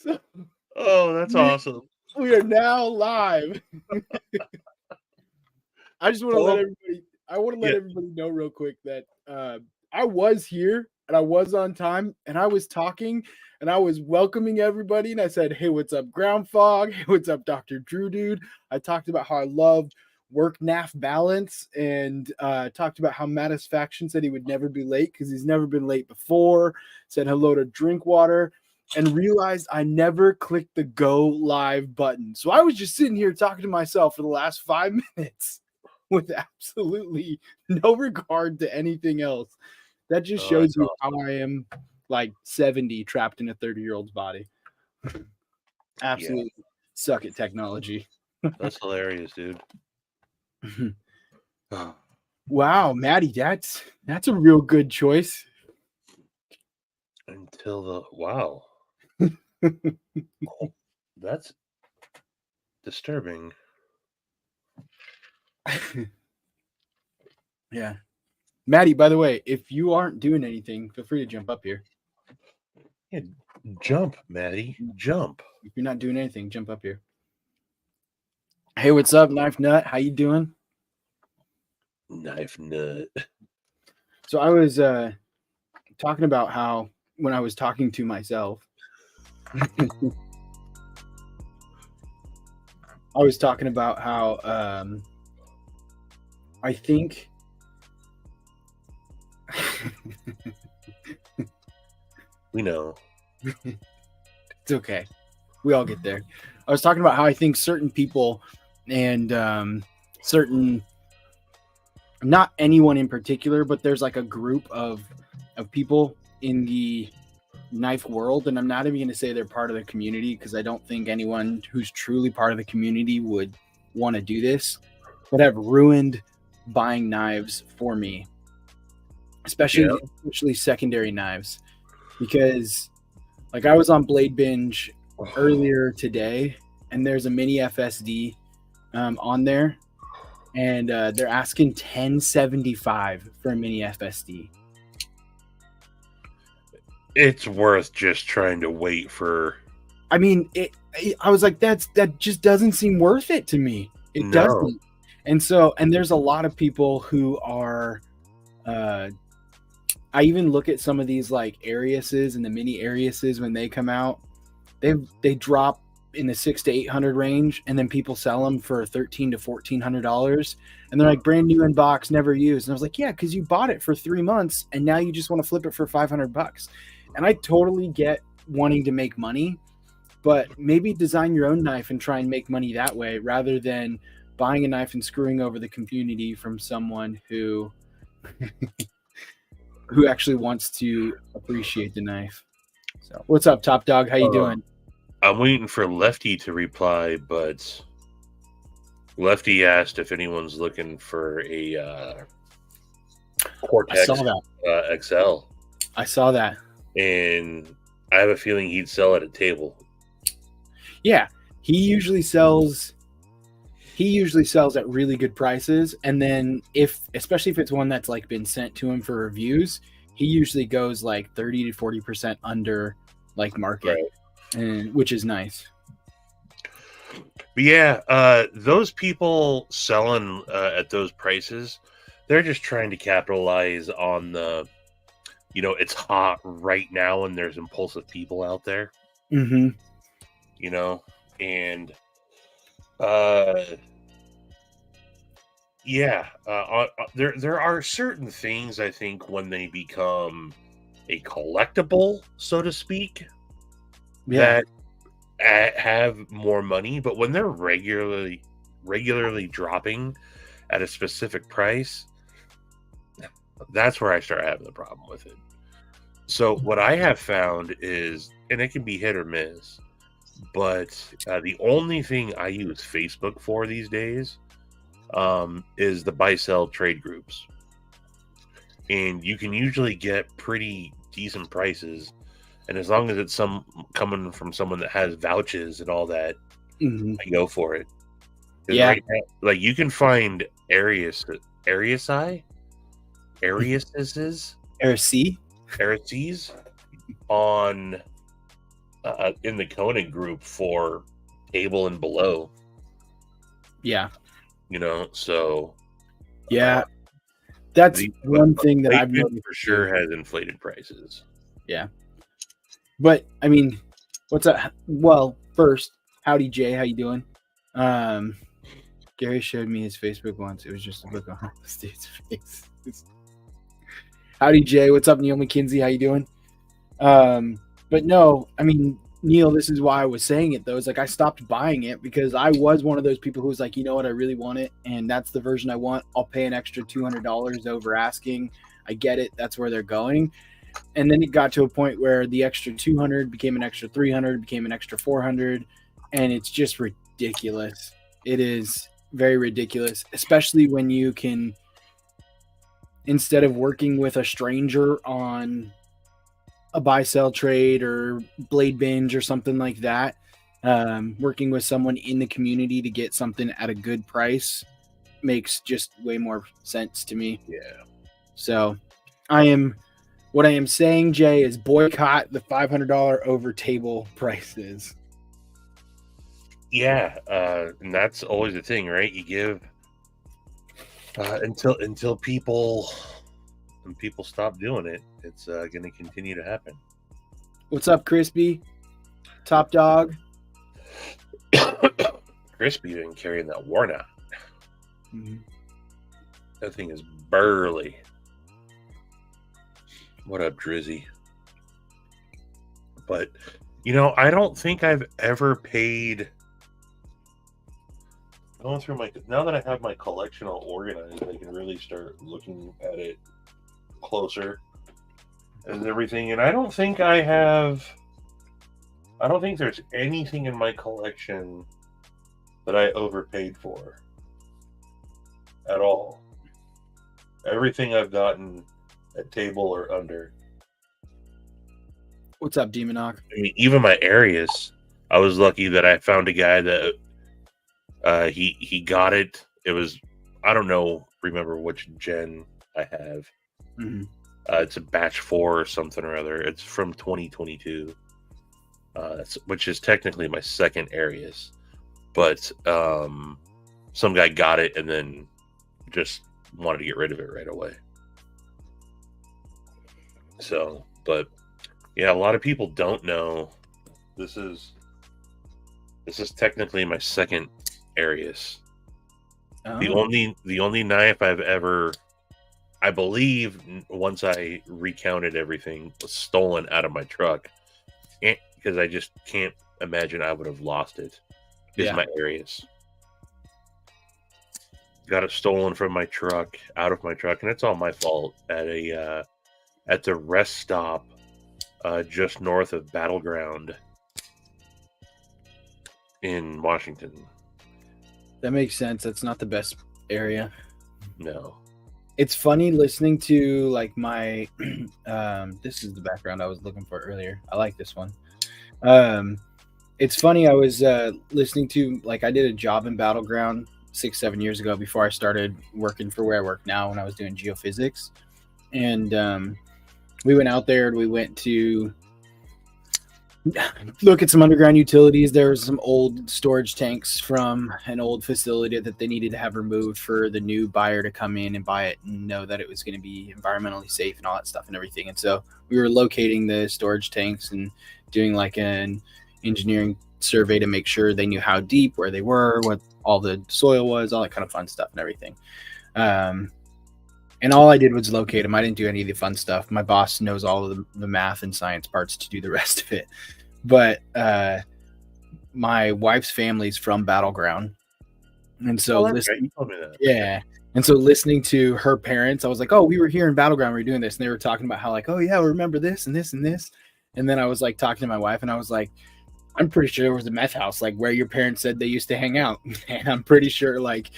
So Oh, that's awesome. we are now live. I just want to let Well, everybody. I want to let yeah. everybody know real quick that I was here and I was on time and I was talking and I was welcoming everybody and I said, "Hey, what's up, Ground Fog? Hey, what's up, Doctor Drew, dude?" I talked about how I loved work NAF balance and talked about how Mattisfaction said he would never be late because he's never been late before. Said hello to Drinkwater and realized I never clicked the go live button. So I was just sitting here talking to myself for the last 5 minutes with absolutely no regard to anything else. That just Oh, shows that's you how awesome. I am like 70 trapped in a 30-year-old's body. Yeah, Absolutely suck at technology. that's hilarious, dude. Oh, Wow, Maddie, that's a real good choice. until the wow, that's disturbing. Yeah. Maddie, by the way, if you aren't doing anything, feel free to jump up here. Yeah, jump, Maddie, jump. If you're not doing anything, jump up here. Hey, what's up, Knife Nut? How you doing? Knife nut. So I was talking about how when I was talking to myself, I was talking about how I think We know. it's okay. We all get there. I was talking about how I think certain people and certain, not anyone in particular, but there's like a group of people in the knife world, and I'm not even going to say they're part of the community because I don't think anyone who's truly part of the community would want to do this, but have ruined buying knives for me, Yeah. especially secondary knives, because like I was on Blade Binge earlier today, and there's a mini FSD on there, and they're asking 1075 for a mini FSD. It's worth just trying to wait for. I mean, I was like, that just doesn't seem worth it to me. It No. doesn't. And there's a lot of people who are. I even look at some of these like Ariuses and the mini Ariuses when they come out. They drop in the $600 to $800 range, and then people sell them for $1,300 to $1,400, and they're like brand new in box, never used. And I was like, yeah, because you bought it for 3 months, and now you just want to flip it for $500. And I totally get wanting to make money, but maybe design your own knife and try and make money that way rather than buying a knife and screwing over the community from someone who actually wants to appreciate the knife. So, what's up, Top Dog? How you doing? I'm waiting for Lefty to reply, but Lefty asked if anyone's looking for a I saw Cortex that. XL, I saw that. and I have a feeling he'd sell at a table. Yeah, he usually sells at really good prices, and then especially if it's one that's like been sent to him for reviews, he usually goes like 30 to 40% under like market, Right. and which is nice. But yeah, those people selling at those prices, they're just trying to capitalize on the, it's hot right now and there's impulsive people out there, Mm-hmm. And uh, yeah, there are certain things I think when they become a collectible, so to speak, Yeah. that have more money, but when they're regularly dropping at a specific price, that's where I start having the problem with it. So what I have found is, and it can be hit or miss, but the only thing I use Facebook for these days is the buy-sell trade groups. And you can usually get pretty decent prices. And as long as it's coming from someone that has vouchers and all that, Mm-hmm. I go for it. Yeah. Right now, like you can find Ariuses, RC. on in the Conan group for Table and Below. Yeah. So Yeah. That's one thing that I've Plate noticed for sure has inflated prices. Yeah. But I mean, what's up? Well, first, howdy Jay, how you doing? Gary showed me his Facebook once. It was just a book on this dude's face. Howdy Jay, what's up, Neil McKinsey? How you doing? But no, I mean, Neil, this is why I was saying it though. It's like I stopped buying it because I was one of those people who was like, you know what, I really want it, and that's the version I want. I'll pay an extra $200 over asking. I get it. That's where they're going. And then it got to a point where the extra 200 became an extra 300, became an extra 400, and it's just ridiculous. It is very ridiculous, especially when you can, instead of working with a stranger on a buy sell trade or blade binge or something like that, working with someone in the community to get something at a good price makes just way more sense to me. Yeah. So what I am saying, Jay, is boycott the $500 over table prices. Yeah, and that's always the thing, right? You give until people stop doing it, it's going to continue to happen. What's up, Crispy? Top dog. Crispy been carrying that Warnock. Mm-hmm. That thing is burly. What up, Drizzy? But I don't think I've ever paid. Going through now that I have my collection all organized, I can really start looking at it closer and everything. And I don't think there's anything in my collection that I overpaid for at all. Everything I've gotten at table or under. What's up, Demonock? I mean, even my Arius, I was lucky that I found a guy that he got it. It was, I don't remember which gen I have. Mm-hmm. It's a batch 4 or something or other. It's from 2022, which is technically my second Arius. But some guy got it and then just wanted to get rid of it right away. So, but yeah, a lot of people don't know. This is technically my second Arius. Oh. The only knife I've ever, I believe, once I recounted everything, was stolen out of my truck, because I just can't imagine I would have lost it. Is my Arius. Got it stolen from my truck, out of my truck, and it's all my fault. At the rest stop, just north of Battleground in Washington. That makes sense. That's not the best area. No. It's funny listening to like my this is the background I was looking for earlier. I like this one. It's funny, I was listening to, like, I did a job in Battleground 6-7 years ago before I started working for where I work now, when I was doing geophysics. And we went out there and we went to look at some underground utilities. There was some old storage tanks from an old facility that they needed to have removed for the new buyer to come in and buy it and know that it was going to be environmentally safe and all that stuff and everything. And so we were locating the storage tanks and doing like an engineering survey to make sure they knew how deep, where they were, what all the soil was, all that kind of fun stuff and everything. And all I did was locate them. I didn't do any of the fun stuff. My boss knows all of the math and science parts to do the rest of it. But my wife's family's from Battleground. And so And so listening to her parents, I was like, oh, we were here in Battleground, we were doing this. And they were talking about how, like, oh yeah, we remember this and this and this. And then I was like talking to my wife and I was like, I'm pretty sure there was a meth house, like where your parents said they used to hang out. And I'm pretty sure like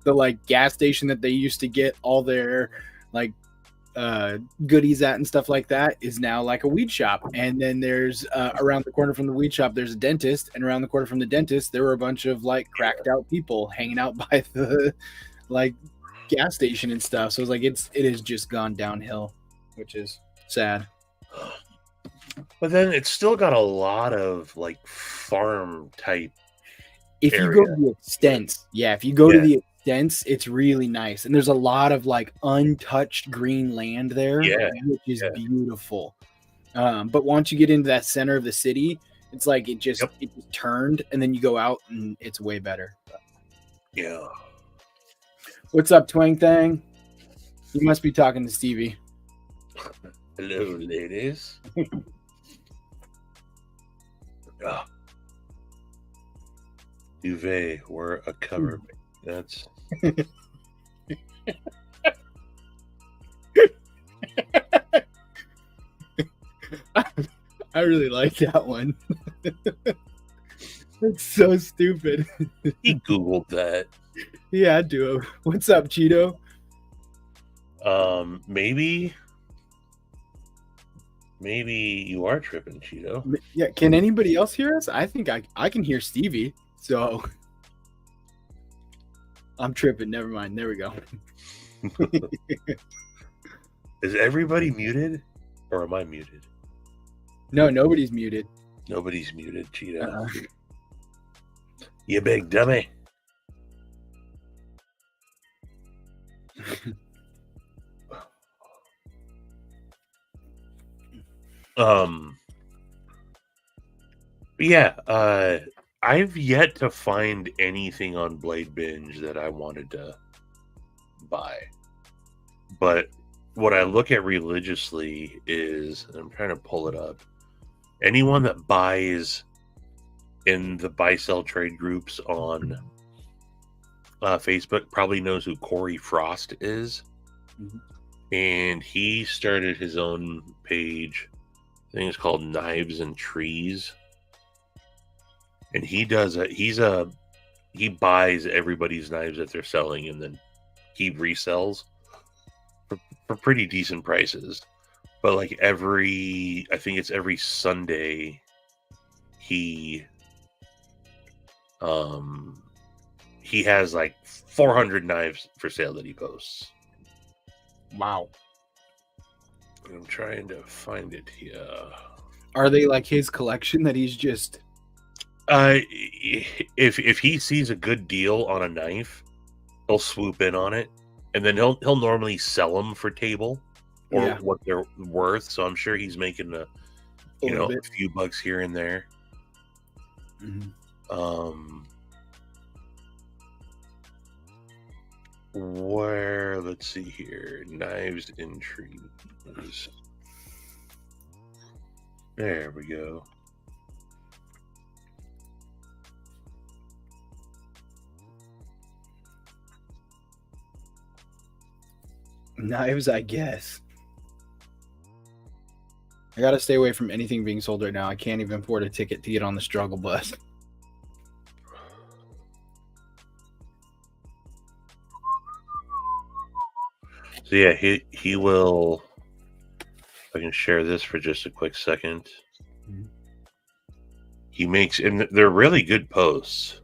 the gas station that they used to get all their goodies at and stuff like that is now like a weed shop. And then there's around the corner from the weed shop, there's a dentist, and around the corner from the dentist, there were a bunch of like cracked out people hanging out by the like gas station and stuff. So it's like it has just gone downhill, which is sad. But then it's still got a lot of like farm type If you go to area. the extents, if you go to Yeah. the extents, it's really nice. And there's a lot of like untouched green land there, Yeah, which is yeah. beautiful. But once you get into that center of the city, it's like it just turned, and then you go out and it's way better. Yeah. What's up, Twang Thang? You must be talking to Stevie. Hello, ladies. Duvet were a cover. That's I really like that one. It's so stupid. he Googled that. Yeah, I do. What's up, Cheeto? Maybe you are tripping, Cheeto. Yeah, can anybody else hear us? I think I can hear Stevie. So I'm tripping. Never mind. There we go. Is everybody muted, or am I muted? No, nobody's muted. Nobody's muted, Cheeto. You big dummy. Yeah, I've yet to find anything on Blade Binge that I wanted to buy. But what I look at religiously is, and I'm trying to pull it up, anyone that buys in the buy-sell trade groups on Facebook probably knows who Corey Frost is. Mm-hmm. And he started his own page. I think it's called Knives and Trees. And he buys everybody's knives that they're selling, and then he resells for pretty decent prices. But like I think it's every Sunday, he has like 400 knives for sale that he posts. Wow. I'm trying to find it here. Are they like his collection that he's just... If he sees a good deal on a knife, he'll swoop in on it, and then he'll normally sell them for table or what they're worth. So I'm sure he's making a few bucks here and there. Mm-hmm. Let's see here, Knives and Trees. There we go. Knives, I guess. I gotta stay away from anything being sold right now. I can't even afford a ticket to get on the struggle bus. So yeah, he will. If I can share this for just a quick second. Mm-hmm. He makes, and they're really good posts.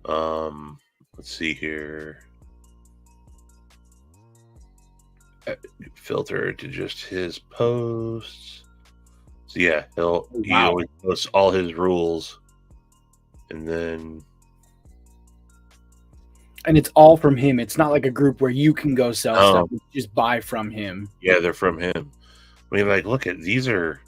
Let's see here. Filter to just his posts. So yeah, he always posts all his rules, and then. And it's all from him. It's not like a group where you can go sell stuff. You just buy from him. Yeah, they're from him. I mean, like, look at these McNees.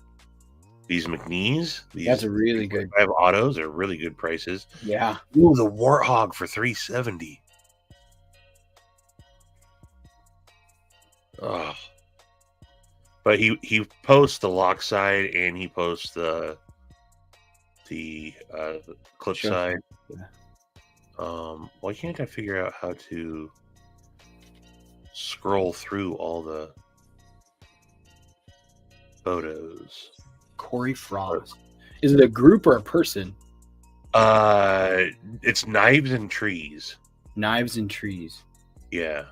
That's a really good. 5 autos are really good prices. Yeah. Ooh, the Warthog for $370. Oh. But he posts the lock side and he posts the clip side. Yeah. Why can't I figure out how to scroll through all the photos? Corey Frost. Is it a group or a person? It's Knives and Trees. Knives and Trees. Yeah.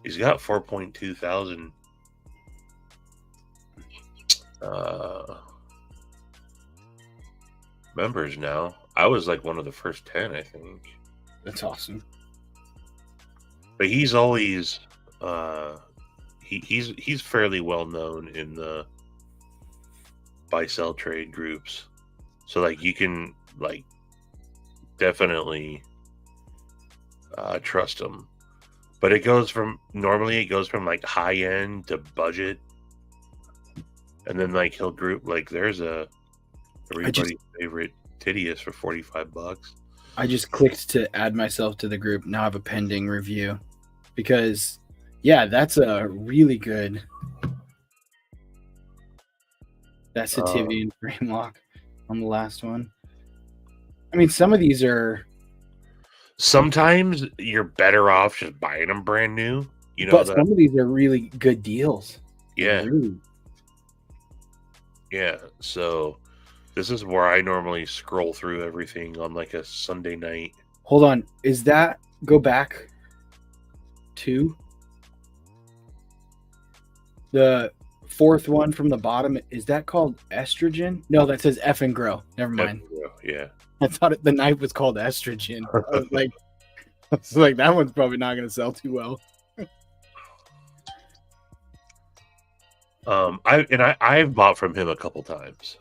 He's got 4.2 thousand members now. I was like one of the first 10, I think. That's awesome. But he's always he's fairly well known in the buy sell trade groups, so like you can like definitely trust him. But it goes from like high end to budget, and then like he'll group like there's everybody's favorite Titius for $45. I just clicked to add myself to the group. Now I have a pending review because, yeah, that's a really good. That's a Tivian frame lock on the last one. I mean, some of these are. Sometimes you're better off just buying them brand new. You know, but some of these are really good deals. Yeah. Really. Yeah. So this is where I normally scroll through everything on like a Sunday night. Hold on. Is that go back to the fourth one from the bottom? Is that called estrogen? No, that says F and grow. Never mind. Yeah. I thought the knife was called estrogen. I was like, that one's probably not going to sell too well. I've bought from him a couple times,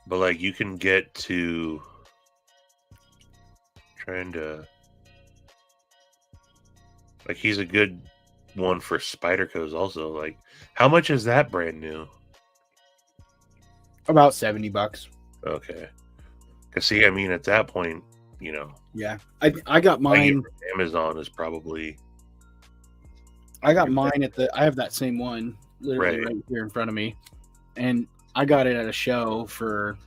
but like you can get to trying to like he's a good one for Spyderco's also. Like, how much is that brand new? About $70. Okay. Cause see, I mean, at that point, you know. Yeah, I got mine. Amazon is probably. I got mine I have that same one literally right here in front of me, and I got it at a show for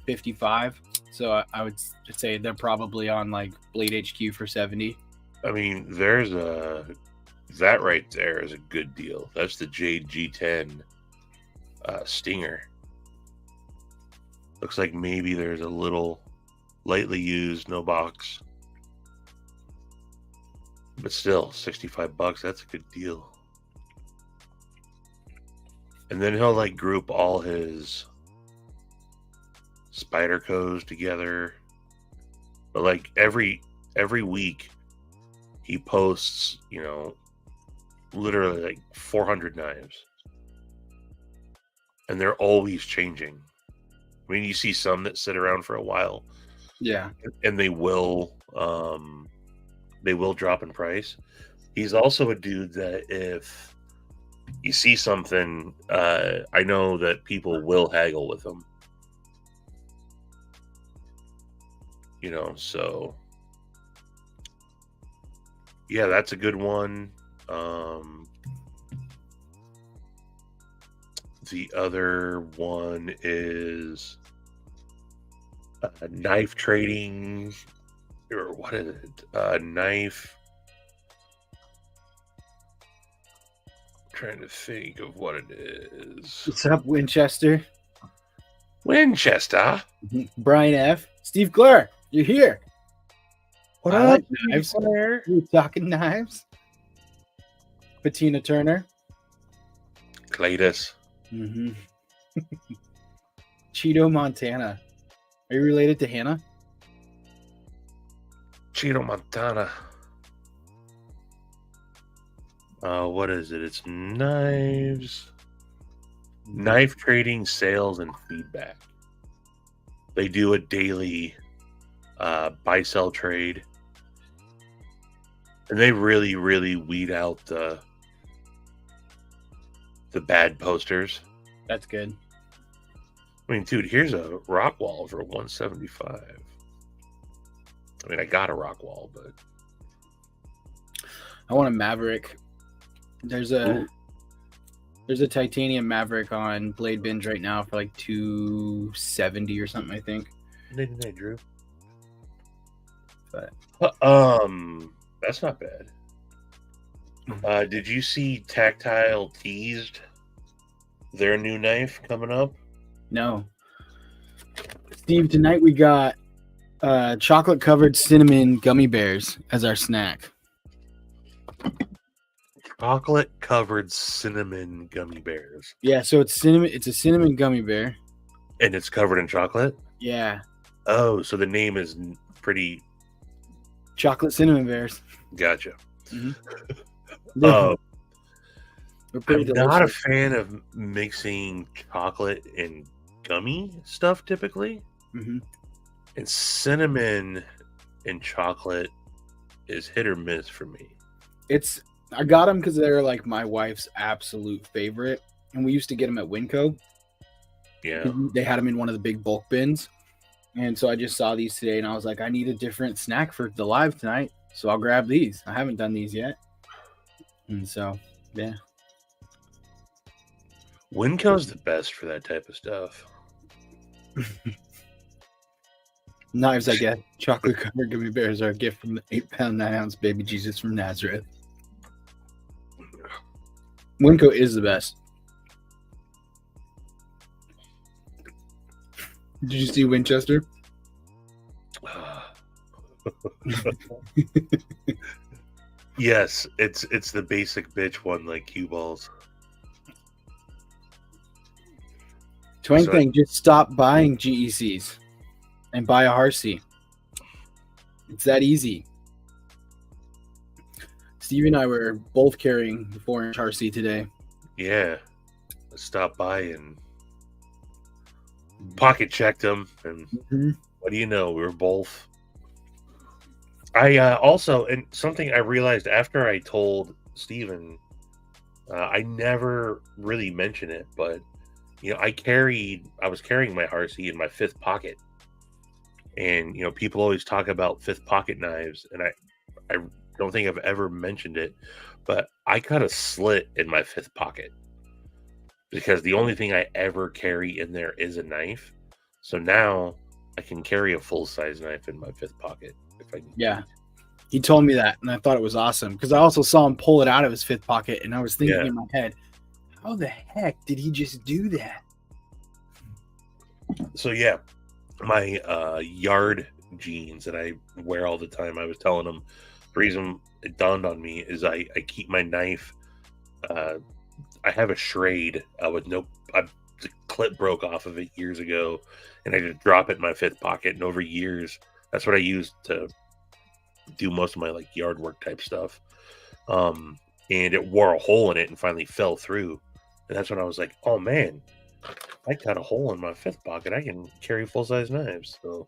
$55. So I would say they're probably on like Blade HQ for $70. I mean, that right there is a good deal. That's the Jade G10 Stinger. Looks like maybe there's a little lightly used, no box. But still, $65, that's a good deal. And then he'll like group all his Spydercos together. But like every week he posts, you know, literally like 400 knives. And they're always changing. I mean, you see some that sit around for a while. Yeah. And they will drop in price. He's also a dude that if you see something, I know that people will haggle with him. You know, so yeah, that's a good one. The other one is knife trading, or what is it? Knife. I'm trying to think of what it is. What's up, Winchester? Winchester. Brian F. Steve Clare, you're here. What I up, like knives. Claire? We're talking knives. Patina Turner. Cletus. Mm-hmm. Cheeto Montana. Are you related to Hannah? Cheeto Montana. What is it? It's knives. Knife trading, sales, and feedback. They do a daily buy sell trade. And they really, really weed out the bad posters. That's good. I mean, dude, here's a rock wall for $175. I mean, I got a rock wall, but I want a Maverick. There's a titanium Maverick on Blade Binge right now for like $270 or something, I think. Hey, Drew. But that's not bad. Did you see Tactile teased their new knife coming up? No. Steve, tonight we got chocolate covered cinnamon gummy bears as our snack. Chocolate covered cinnamon gummy bears. Yeah, so it's cinnamon. It's a cinnamon gummy bear, and it's covered in chocolate. Yeah. Oh, so the name is pretty. Chocolate cinnamon bears. Gotcha. Mm-hmm. Um, They're pretty I'm not a delicious. fan of mixing chocolate and gummy stuff typically. Mhm. And cinnamon and chocolate is hit or miss for me. I got them because they're like my wife's absolute favorite, and we used to get them at Winco. Yeah. They had them in one of the big bulk bins, and so I just saw these today, and I was like, I need a different snack for the live tonight, so I'll grab these. I haven't done these yet, and so yeah. Winco's the best for that type of stuff. Knives, I guess. Chocolate covered gummy bears are a gift from the 8-pound, 9-ounce baby Jesus from Nazareth. Winco is the best. Did you see Winchester? Yes, it's the basic bitch one like cue balls. Twang So- Thing, just stop buying GECs and buy a Harsey. It's that easy. Steve and I were both carrying the 4-inch Harsey today. Yeah. I stopped by and pocket checked them, and Mhm. what do you know? We were both. I also, and something I realized after I told Steven, I never really mentioned it, but I was carrying my Harsey in my fifth pocket, and people always talk about fifth pocket knives, and I don't think I've ever mentioned it, but I cut a slit in my fifth pocket because the only thing I ever carry in there is a knife. So now I can carry a full size knife in my fifth pocket if I need. Yeah. He told me that, and I thought it was awesome because I also saw him pull it out of his fifth pocket, and I was thinking Yeah. in my head, how the heck did he just do that? So yeah, my yard jeans that I wear all the time, I was telling them the reason it dawned on me is I keep my knife. I have a Schrade with the clip broke off of it years ago, and I just drop it in my fifth pocket. And over years, that's what I use to do most of my like yard work type stuff. And it wore a hole in it and finally fell through. And that's when I was like, oh man, I got a hole in my fifth pocket. I can carry full size knives. So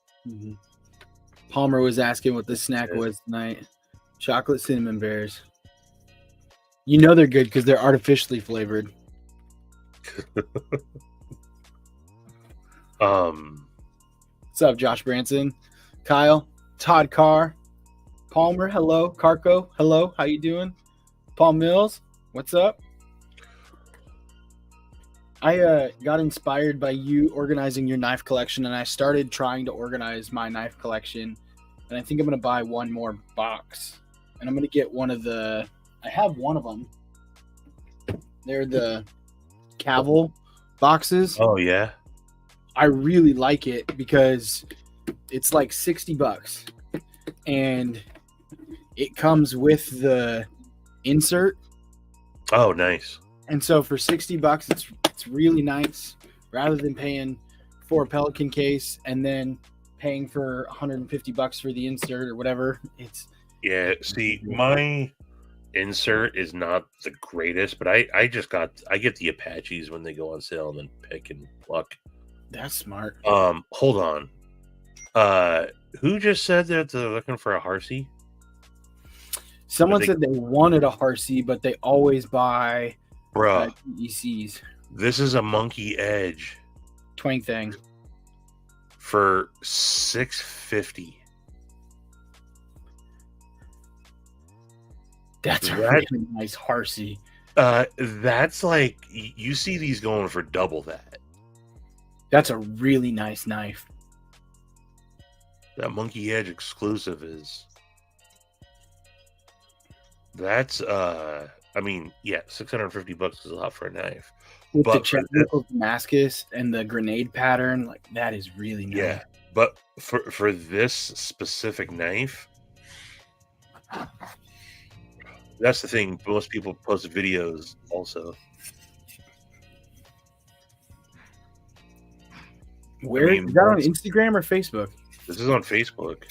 Palmer was asking what the snack Yeah. was tonight. Chocolate cinnamon bears. You know they're good because they're artificially flavored. What's up, Josh Branson? Kyle, Todd Carr, Palmer, hello. Carco, hello. How you doing? Paul Mills, what's up? I got inspired by you organizing your knife collection, and I started trying to organize my knife collection. And I think I'm going to buy one more box. And I'm going to get one of the... I have one of them. They're the Cavill boxes. Oh yeah. I really like it because it's like $60 and it comes with the insert. Oh nice. And so for $60, it's really nice rather than paying for a Pelican case and then paying for $150 for the insert or whatever. Yeah. See, my insert is not the greatest, but I get the Apaches when they go on sale and then pick and pluck. That's smart. Hold on. Who just said that they're looking for a Harsey? Someone they- said they wanted a Harsey, but they always buy Bruh, ECs. this is a Monkey Edge Twang Thing. for $650. That's a That- really nice Harsey. That's like you see these going for double that. That's a really nice knife. That Monkey Edge exclusive is. That's I mean, yeah, $650 is a lot for a knife. With the But for Chesnickle Damascus and the grenade pattern, like that is really nice. Yeah, but for this specific knife, that's the thing. Most people post videos also. Where I mean, is that on once- Instagram or Facebook? This is on Facebook.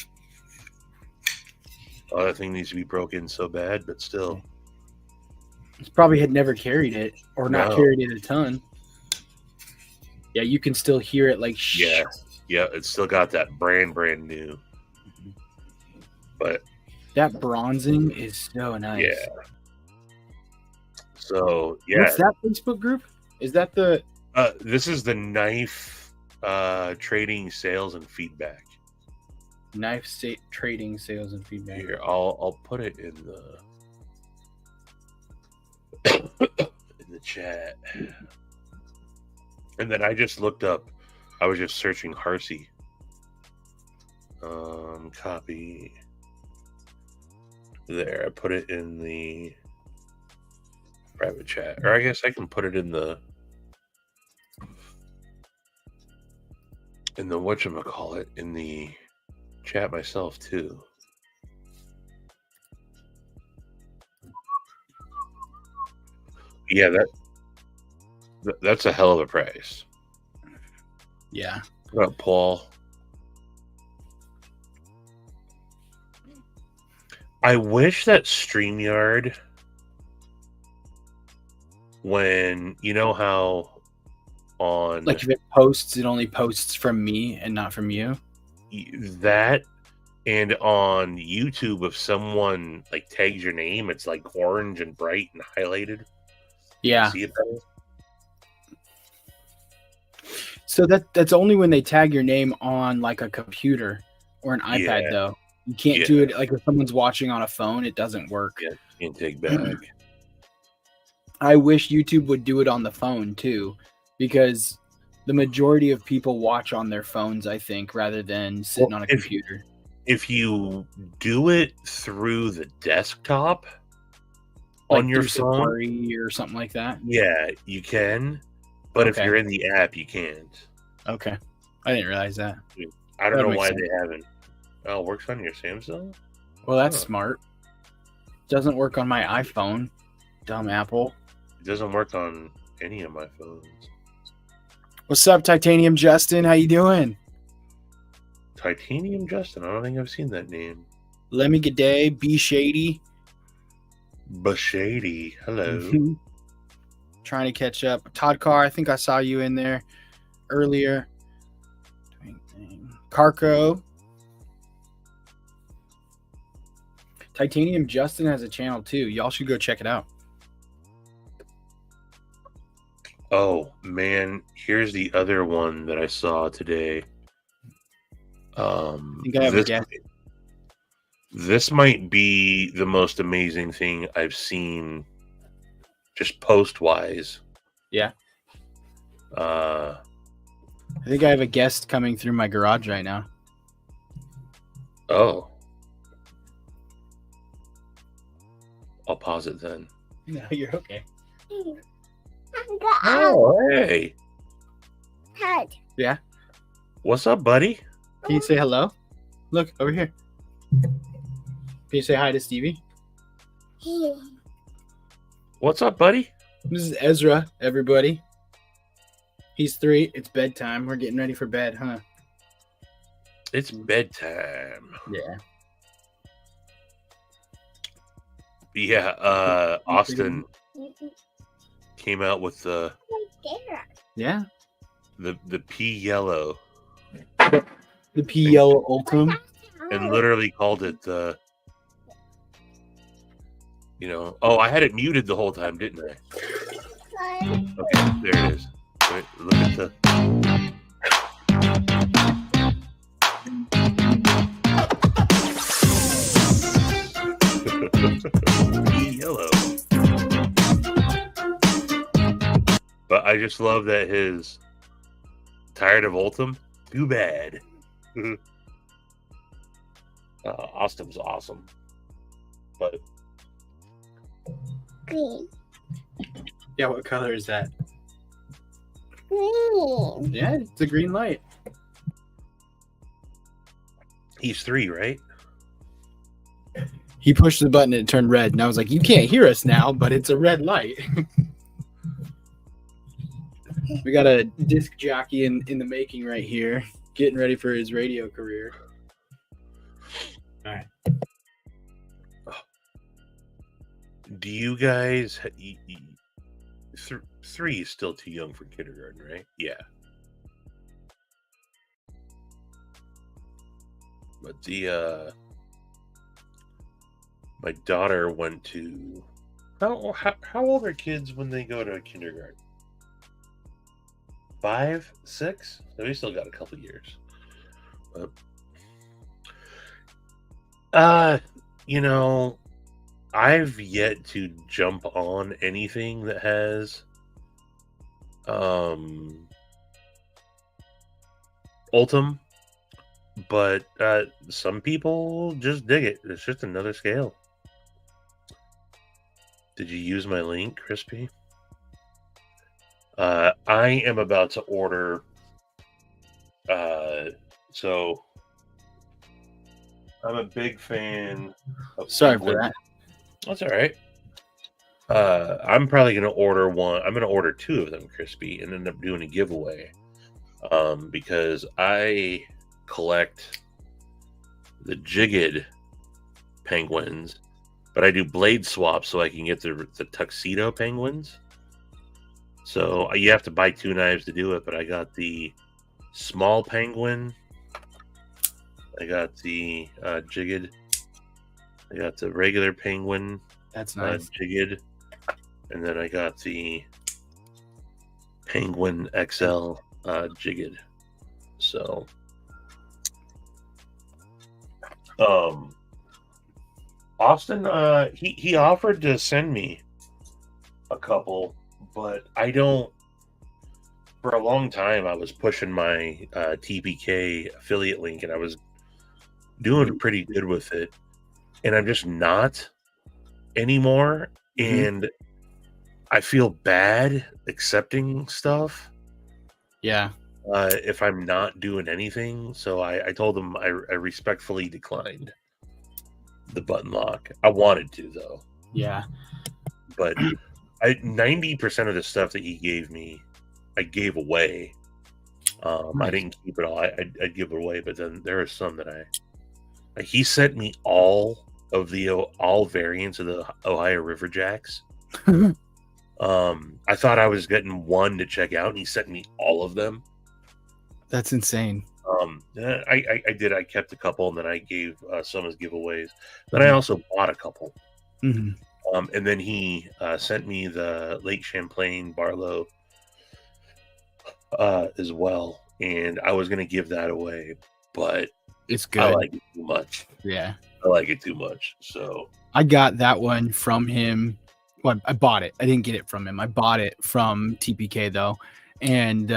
Oh, that thing needs to be broken so bad, but still. He probably had never carried it or not No. carried it a ton. Yeah, you can still hear it like Yeah. Yeah, it's still got that brand new. But that bronzing is so nice. yeah. So yeah. What's that Facebook group? Is that the This is the knife trading sales and feedback. knife trading sales and feedback? Here, I'll put it in the chat. And then I just looked up. I was just searching Harsey. Copy. There, I put it in the private chat. Or I guess I can put it in the whatchamacallit, in the chat myself too. Yeah, that's a hell of a price. Yeah. What up, Paul? I wish that StreamYard, when you know how on Like if it posts, it only posts from me and not from you. that, and on YouTube, if someone like tags your name, it's like orange and bright and highlighted. Yeah. See it better? So that's only when they tag your name on like a computer or an iPad, Yeah. though. You can't do it like if someone's watching on a phone. It doesn't work. Yeah, can't take back. I wish YouTube would do it on the phone too, because the majority of people watch on their phones, I think, rather than sitting on a computer. If you do it through the desktop Like on your through phone, Safari or something like that. yeah, you can. But if Okay. you're in the app, you can't. Okay, I didn't realize that. I don't That know makes why sense. they haven't. Oh, it works on your Samsung? Well, that's Huh. smart. Doesn't work on my iPhone. Dumb Apple. It doesn't work on any of my phones. What's up, Titanium Justin? How you doing? Titanium Justin, I don't think I've seen that name. Lemmy G'day, B Shady. Bashady, hello. Trying to catch up. Todd Carr, I think I saw you in there earlier. Carco. Titanium Justin has a channel too. Y'all should go check it out. Oh man, here's the other one that I saw today. I think I have a guess. This might be the most amazing thing I've seen, just post wise. Yeah. I think I have a guest coming through my garage right now. Oh. I'll pause it then. No, you're okay. Oh, hey. Yeah. What's up, buddy? Can you say hello? Look, over here. Can you say hi to Stevie? What's up, buddy? This is Ezra, everybody. He's 3. It's bedtime. We're getting ready for bed, huh? It's bedtime. Yeah. Yeah, Austin came out with the P yellow The P Yellow Ultim. and literally called it the, oh, I had it muted the whole time, didn't I? Okay, there it is. Wait, look at the yellow. But I just love that his tired of Ultim. Too bad. Austin's awesome. But Green. Yeah, what color is that? Green. Yeah, it's a green light. he's 3, right? He pushed the button and it turned red, and I was like, you can't hear us now, but it's a red light. We got a disc jockey in the making right here, getting ready for his radio career. All right. Do you guys? 3 is still too young for kindergarten, right? Yeah. But my daughter went to how old are kids when they go to kindergarten? 5, 6? So we still got a couple years. But, you know, I've yet to jump on anything that has Ultim, but some people just dig it. It's just another scale. Did you use my link, Crispy? I am about to order. So I'm a big fan of Sorry Penguin. for that. That's all right. I'm probably going to order one. I'm going to order 2 of them, Crispy, and end up doing a giveaway. Because I collect the Jigged penguins, but I do blade swaps so I can get the tuxedo penguins. So you have to buy 2 knives to do it, but I got the small penguin. I got the Jigged. I got the regular penguin. That's nice. Jigged. And then I got the Penguin XL Jigged. So Austin he offered to send me a couple, but I don't. For a long time I was pushing my TPK affiliate link and I was doing pretty good with it, and I'm just not anymore. And I feel bad accepting stuff. Yeah. If I'm not doing anything. So I told them I respectfully declined the button lock. I wanted to, though. Yeah. But 90% of the stuff that he gave me, I gave away. I didn't keep it all. I'd give it away, but then there are some that he sent me all variants of the Ohio River Jacks. I thought I was getting one to check out, and he sent me all of them. That's insane. I did. I kept a couple, and then I gave some as giveaways. Then I also bought a couple. And then he sent me the Lake Champlain Barlow as well, and I was going to give that away, but it's good. I like it too much. Yeah, I like it too much. So I got that one from him. Well, I bought it. I didn't get it from him. I bought it from TPK though, and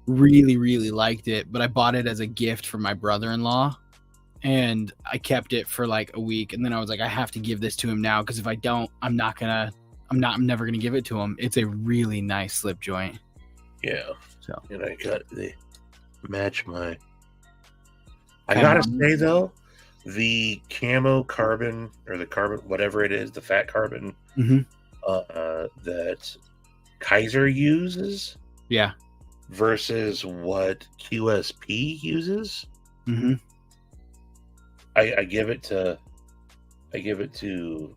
really, really liked it. But I bought it as a gift for my brother-in-law, and I kept it for like a week. And then I was like, I have to give this to him now, because if I don't, I'm never gonna give it to him. It's a really nice slip joint. Yeah. So, and I got the match my. I gotta say though, the camo carbon, or the carbon, whatever it is, the fat carbon that Kaiser uses, versus what QSP uses, I give it to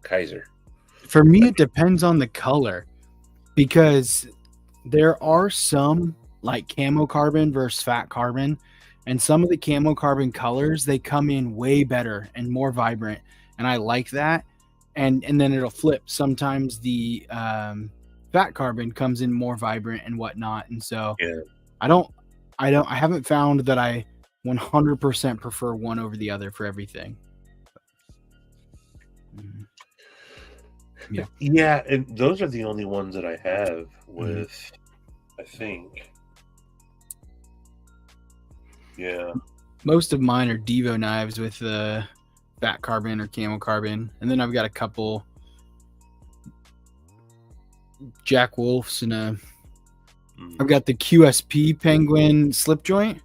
Kaiser. For me, it depends on the color, because there are some like camo carbon versus fat carbon, and some of the camo carbon colors, they come in way better and more vibrant, and I like that. And then it'll flip. Sometimes the fat carbon comes in more vibrant and whatnot, and so I haven't found that I 100% prefer one over the other for everything. Yeah, and those are the only ones that I have with, I think. Yeah. Most of mine are Devo knives with fat carbon or camo carbon, and then I've got a couple Jack Wolfs and I've got the QSP Penguin slip joint.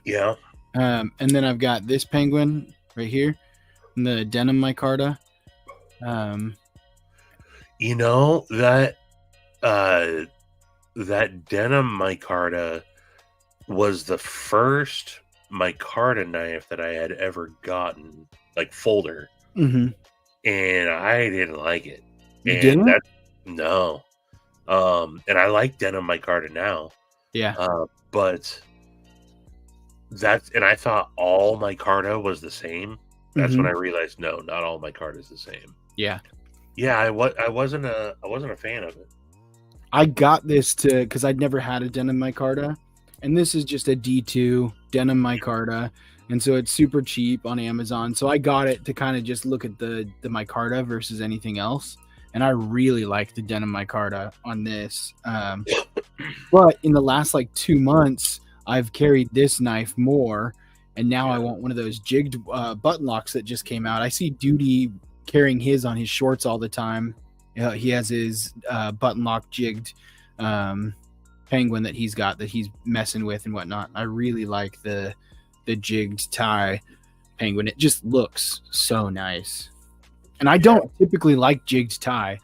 Yeah. And then I've got this penguin right here, and the denim micarta. You know, that denim micarta was the first micarta knife that I had ever gotten, like folder. Mm-hmm. and I didn't like it. You And didn't? no. And I like denim micarta now. Yeah. But and I thought all micarta was the same. That's when I realized no, not all micarta is the same. Yeah. Yeah, I wasn't a fan of it. I got this because I'd never had a denim micarta, and this is just a D2 denim micarta, and so it's super cheap on Amazon. So I got it to kind of just look at the micarta versus anything else, and I really like the denim micarta on this. But in the last like 2 months, I've carried this knife more, and now I want one of those jigged button locks that just came out. I see Duty carrying his on his shorts all the time. He has his button lock jigged penguin that he's got that he's messing with and whatnot. I really like the jigged tie penguin. It just looks so nice. And I don't typically like jigged tie.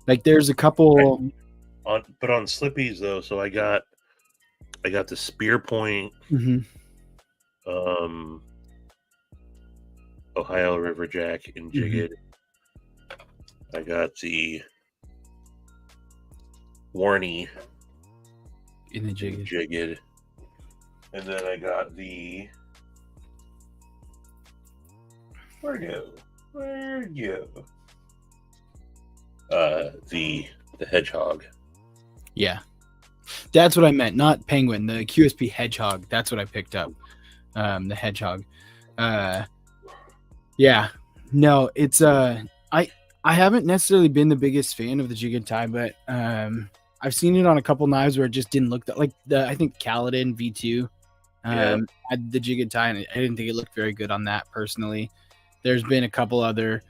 Like there's a couple but on Slippies though, so I got the Spear Point, Ohio River Jack in jigged. I got the Warney in the jigged, and then I got the where'd you? The Hedgehog. Yeah, that's what I meant. Not penguin. The QSP Hedgehog. That's what I picked up. The Hedgehog. Yeah. No, it's I haven't necessarily been the biggest fan of the jig and tie, but I've seen it on a couple knives where it just didn't look that like I think Kaladin V2 had the jig and tie, and I didn't think it looked very good on that personally. There's been a couple other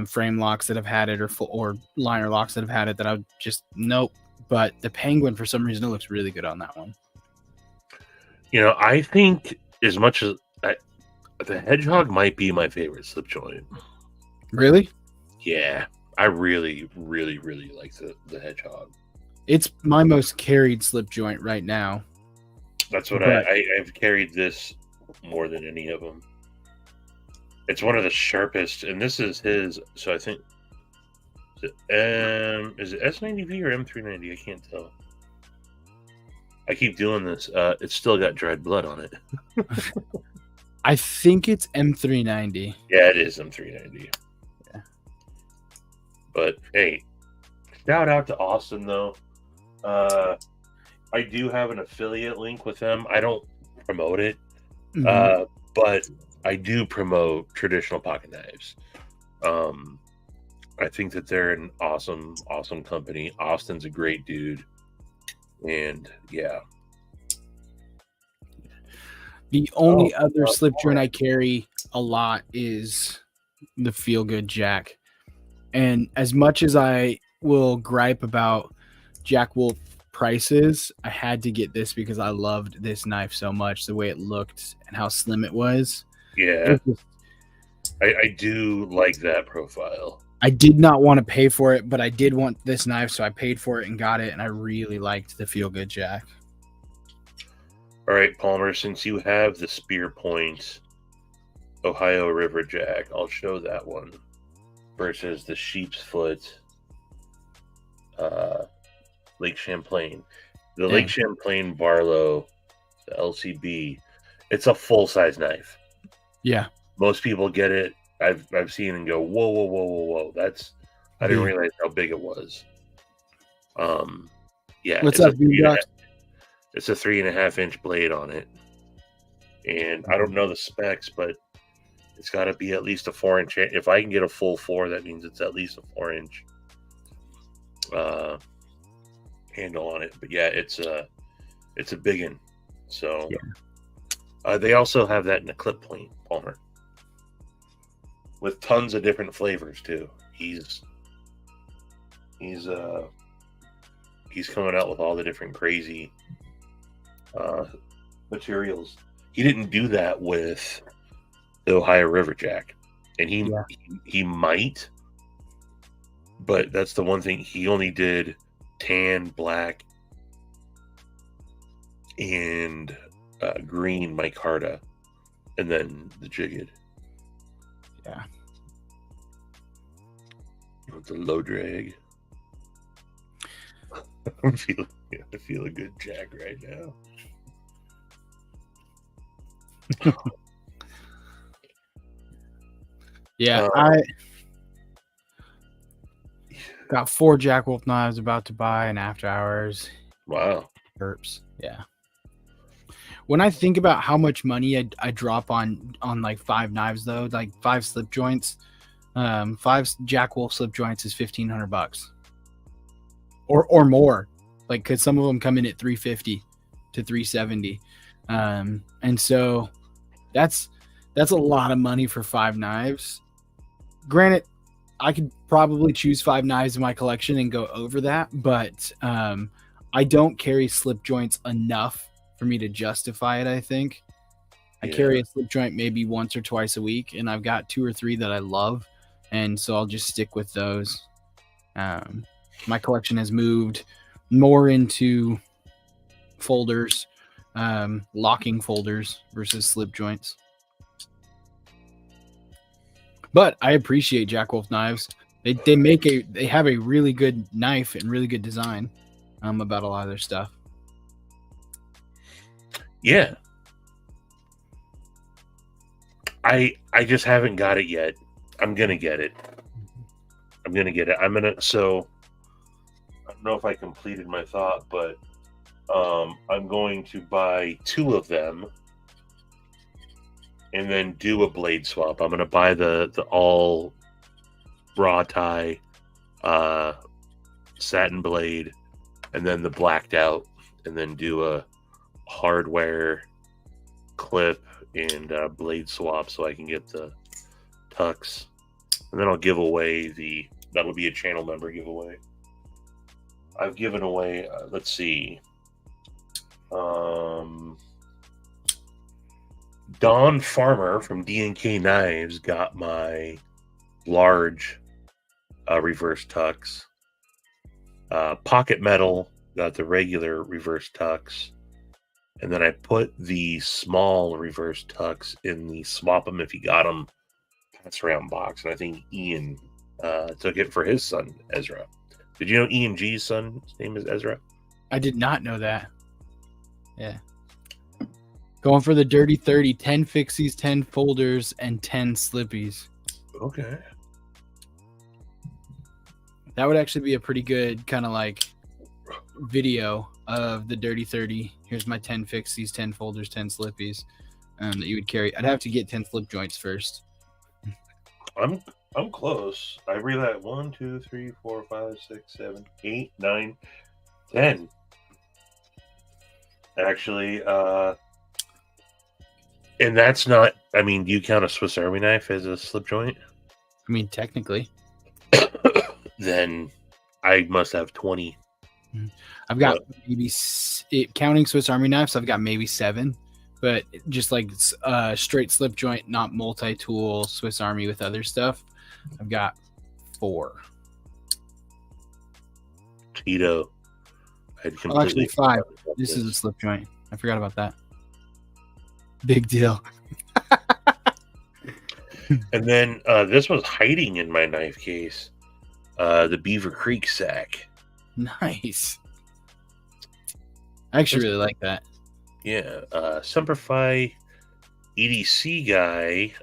frame locks that have had it or liner locks that have had it that I would just nope. But the penguin, for some reason, it looks really good on that one. I think as much as the Hedgehog might be my favorite slip joint. Really? Yeah, I really, really, really like the Hedgehog. It's my most carried slip joint right now. That's what I've carried this more than any of them. It's one of the sharpest, and this is his. So I think is it S90V or M390? I can't tell. I keep doing this. It's still got dried blood on it. I think it's M390. Yeah, it is M390. Yeah. But hey, shout out to Austin though. I do have an affiliate link with them. I don't promote it, but I do promote Traditional Pocket Knives. I think that they're an awesome, awesome company. Austin's a great dude. And yeah. The only other slip joint I carry a lot is the Feel Good Jack. And as much as I will gripe about Jack Wolf prices, I had to get this because I loved this knife so much, the way it looked and how slim it was. Yeah. I do like that profile. I did not want to pay for it, but I did want this knife, so I paid for it and got it, and I really liked the Feel Good Jack. All right, Palmer, since you have the Spear Point Ohio River Jack, I'll show that one versus the Sheep's Foot Lake Champlain. The Lake Champlain Barlow, the LCB, it's a full-size knife. Yeah. Most people get it. I've seen and go, whoa. I didn't realize how big it was. Yeah. What's up, dude? It's a 3.5 inch blade on it. And I don't know the specs, but it's got to be at least a 4 inch. If I can get a full 4, that means it's at least a 4 inch handle on it. But yeah, it's a big one. So they also have that in a clip point, Palmer, with tons of different flavors too. He's coming out with all the different crazy materials. He didn't do that with the Ohio River Jack, and he might, but that's the one thing he only did: tan, black, and green micarta, and then the jigged. Yeah. It's a low drag. I feel a good jack right now. Yeah, I got 4 Jack Wolf knives about to buy in after hours. Wow. Burps. Yeah. When I think about how much money I drop on like 5 knives though, like 5 slip joints, 5 Jack Wolf slip joints is $1,500 or more. Like, cause some of them come in at $350 to $370, and so that's a lot of money for 5 knives. Granted, I could probably choose 5 knives in my collection and go over that, but I don't carry slip joints enough for me to justify it. I think I carry a slip joint maybe once or twice a week, and I've got 2 or 3 that I love, and so I'll just stick with those. My collection has moved more into folders, locking folders versus slip joints. But I appreciate Jack Wolf knives. They have a really good knife and really good design about a lot of their stuff. Yeah. I just haven't got it yet. I'm gonna get it. So I don't know if I completed my thought, but I'm going to buy 2 of them and then do a blade swap. I'm going to buy the all raw tie satin blade and then the blacked out, and then do a hardware clip and blade swap so I can get the tucks. And then I'll give away that'll be a channel member giveaway. I've given away, let's see, Don Farmer from D&K Knives got my large reverse tucks. Pocket Metal got the regular reverse tucks. And then I put the small reverse tucks in the swap them if you got them pass around box. And I think Ian took it for his son, Ezra. Did you know Ian G's son's name is Ezra? I did not know that. Yeah. Going for the Dirty 30, 10 fixies, 10 folders, and 10 slippies. Okay. That would actually be a pretty good kind of like video of the Dirty 30. Here's my 10 fixies, 10 folders, 10 slippies that you would carry. I'd have to get 10 slip joints first. I'm close. I read that 1, 2, 3, 4, 5, 6, 7, 8, 9, 10. Actually, and that's not. I mean, do you count a Swiss Army knife as a slip joint? I mean, technically. Then I must have 20. I've got maybe, counting Swiss Army knives, I've got maybe 7. But just like straight slip joint, not multi-tool Swiss Army with other stuff, I've got 4. Tito. Actually 5. This is a slip joint. I forgot about that. Big deal. And then this was hiding in my knife case. The Beaver Creek sack. Nice. I actually really like that. Yeah. Semperfi EDC guy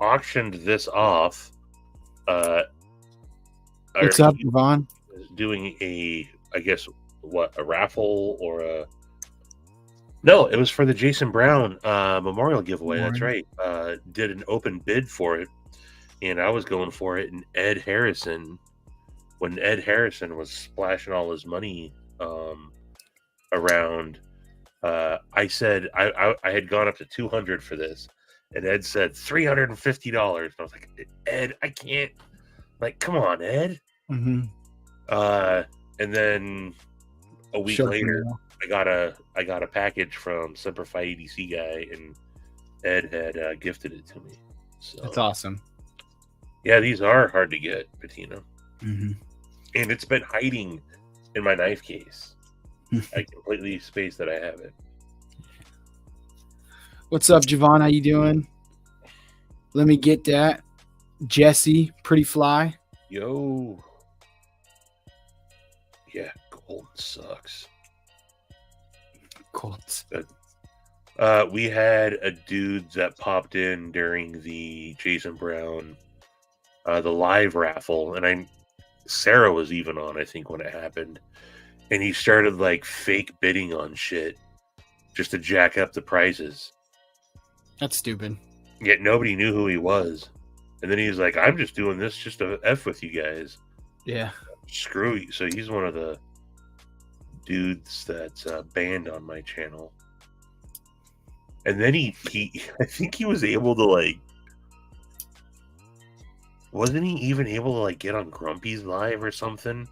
auctioned this off. What's up, Yvonne? Doing a raffle or a... No, it was for the Jason Brown memorial giveaway. That's right. Did an open bid for it, and I was going for it. And when Ed Harrison was splashing all his money around, I said I had gone up to $200 for this, and Ed said $350. And I was like, Ed, I can't. Like, come on, Ed. Mm-hmm. And then a week later, I got a package from Semperfi EDC guy, and Ed had gifted it to me. So that's awesome. Yeah, these are hard to get, Bettina. Mm-hmm. And it's been hiding in my knife case. I completely spaced that I have it. What's up, Javon? How you doing? Let me get that. Jesse, pretty fly. Yo. Yeah, gold sucks. Colts. We had a dude that popped in during the Jason Brown, the live raffle, and Sarah was even on, I think, when it happened, and he started like fake bidding on shit just to jack up the prices. That's stupid. Yet nobody knew who he was, and then he was like, "I'm just doing this just to f with you guys." Yeah. Screw you. So he's one of the dudes that's banned on my channel. And then he I think he was able to like, wasn't he even able to like get on Grumpy's live or something?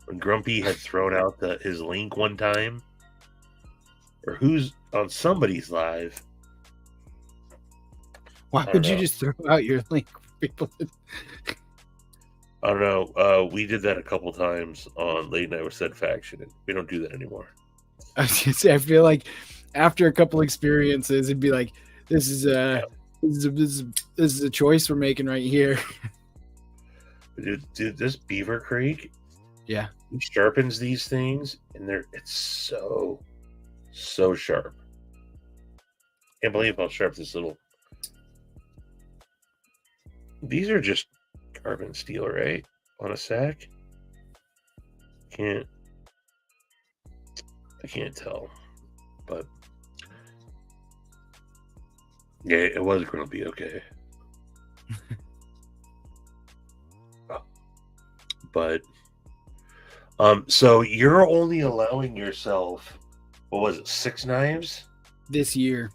When Grumpy had thrown out his link one time, or who's on somebody's live. Why would you just throw out your link for people? I don't know. We did that a couple times on Late Night with Said Faction, and we don't do that anymore. I was gonna say, I feel like after a couple experiences, it'd be like, this is a choice we're making right here. Dude, this Beaver Creek, yeah, he sharpens these things, and it's so sharp. Can't believe how sharp this little. These are just carbon steel, right? On a sack? I can't tell. But yeah, it was Grumpy, okay. But so you're only allowing yourself, what was it, 6 knives? This year.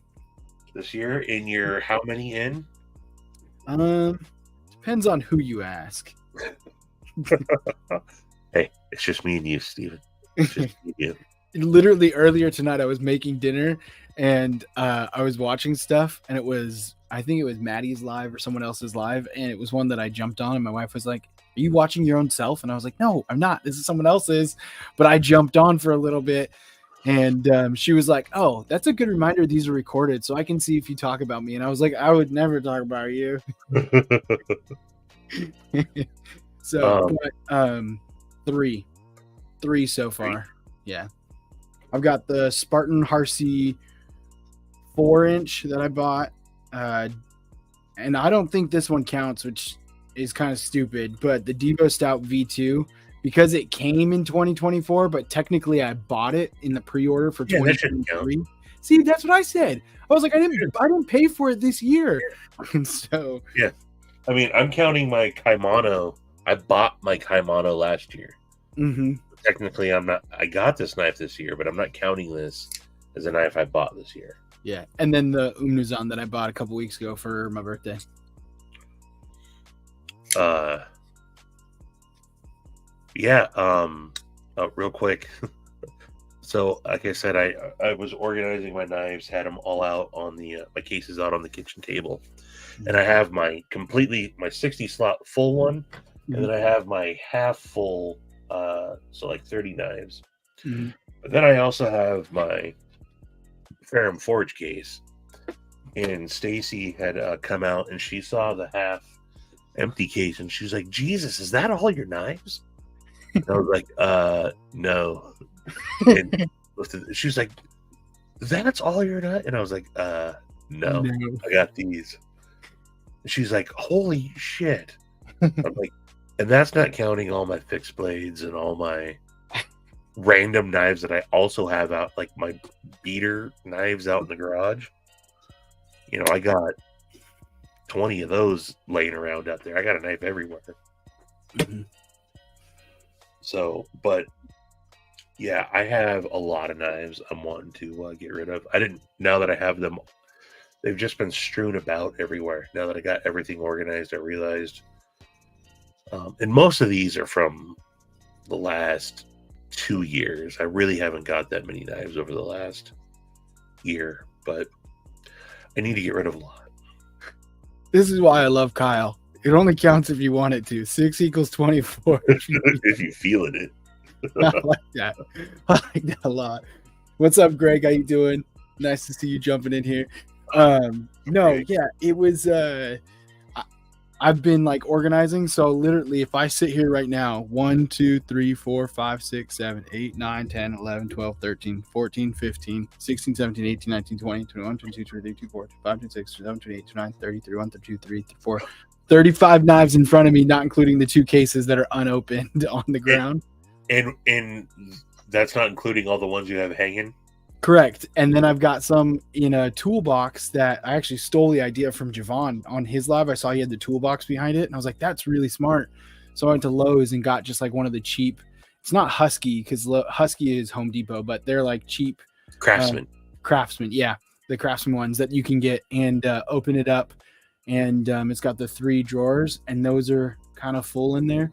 This year? In your how many in? Depends on who you ask. Hey, it's just me and you, Steven. It's just me and you. Literally earlier tonight, I was making dinner and I was watching stuff, and I think it was Maddie's live or someone else's live, and it was one that I jumped on, and my wife was like, "Are you watching your own self?" And I was like, "No, I'm not. This is someone else's." But I jumped on for a little bit, and she was like, "Oh, that's a good reminder these are recorded, so I can see if you talk about me." And I was like, "I would never talk about you." So, three so far. Yeah, I've got the Spartan Harsey 4-inch that I bought, and I don't think this one counts, which is kind of stupid. But the Devo Stout V2, because it came in 2024, but technically I bought it in the pre-order for 2023. See, that's what I said. I was like, I didn't pay for it this year, and so yeah. I mean, I'm counting my Kaimano. I bought my Kaimano last year. Mm-hmm. Technically, I'm not. I got this knife this year, but I'm not counting this as a knife I bought this year. Yeah, and then the Umnuzan that I bought a couple weeks ago for my birthday. Yeah. Real quick. So, like I said, I was organizing my knives, had them all out on the my cases out on the kitchen table, and I have my 60 slot full one, and then I have my half full, so like 30 knives. Mm-hmm. But then I also have my Ferrum Forge case, and Stacy had come out and she saw the half empty case, and she was like, "Jesus, is that all your knives?" And I was like, no. And she was like, "That's all your knives?" And I was like, no, I got these. And she's like, "Holy shit." I'm like, and that's not counting all my fixed blades and all my random knives that I also have out, like my beater knives out in the garage. You know, I got 20 of those laying around out there. I got a knife everywhere. Mm-hmm. So, but yeah, I have a lot of knives I'm wanting to get rid of. Now that I have them, they've just been strewn about everywhere. Now that I got everything organized, I realized, and most of these are from the last 2 years. I really haven't got that many knives over the last year, but I need to get rid of a lot. This is why I love Kyle. It only counts if you want it to. 6 equals 24. If you feeling it. I like that. I like that a lot. What's up, Greg? How you doing? Nice to see you jumping in here. No, yeah, it was. I I've been like organizing. So literally, if I sit here right now, 1, 2, 3, 4, 5, 6, 7, 8, 9, 10, 11, 12, 13, 14, 15, 16, 17, 18, 19, 20, 21, 22, 23, 24, 25, 26, 27, 28, 29, 30, 31, 32, 33, 34, 35 knives in front of me, not including the 2 cases that are unopened on the ground. And that's not including all the ones you have hanging. Correct. And then I've got some in a toolbox that I actually stole the idea from Javon on his live. I saw he had the toolbox behind it, and I was like, that's really smart. So I went to Lowe's and got just like one of the cheap, it's not Husky because Husky is Home Depot, but they're like cheap Craftsman. Craftsman. Yeah. The Craftsman ones that you can get and open it up. And it's got the 3 drawers, and those are kind of full in there.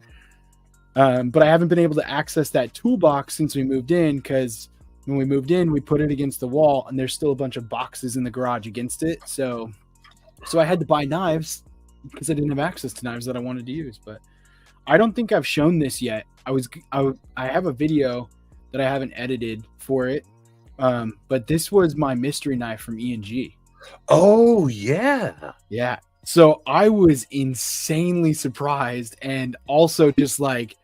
But I haven't been able to access that toolbox since we moved in, because when we moved in, we put it against the wall, and there's still a bunch of boxes in the garage against it. So I had to buy knives because I didn't have access to knives that I wanted to use. But I don't think I've shown this yet. I have a video that I haven't edited for it. But this was my mystery knife from E&G. Oh yeah. Yeah. So I was insanely surprised, and also just like,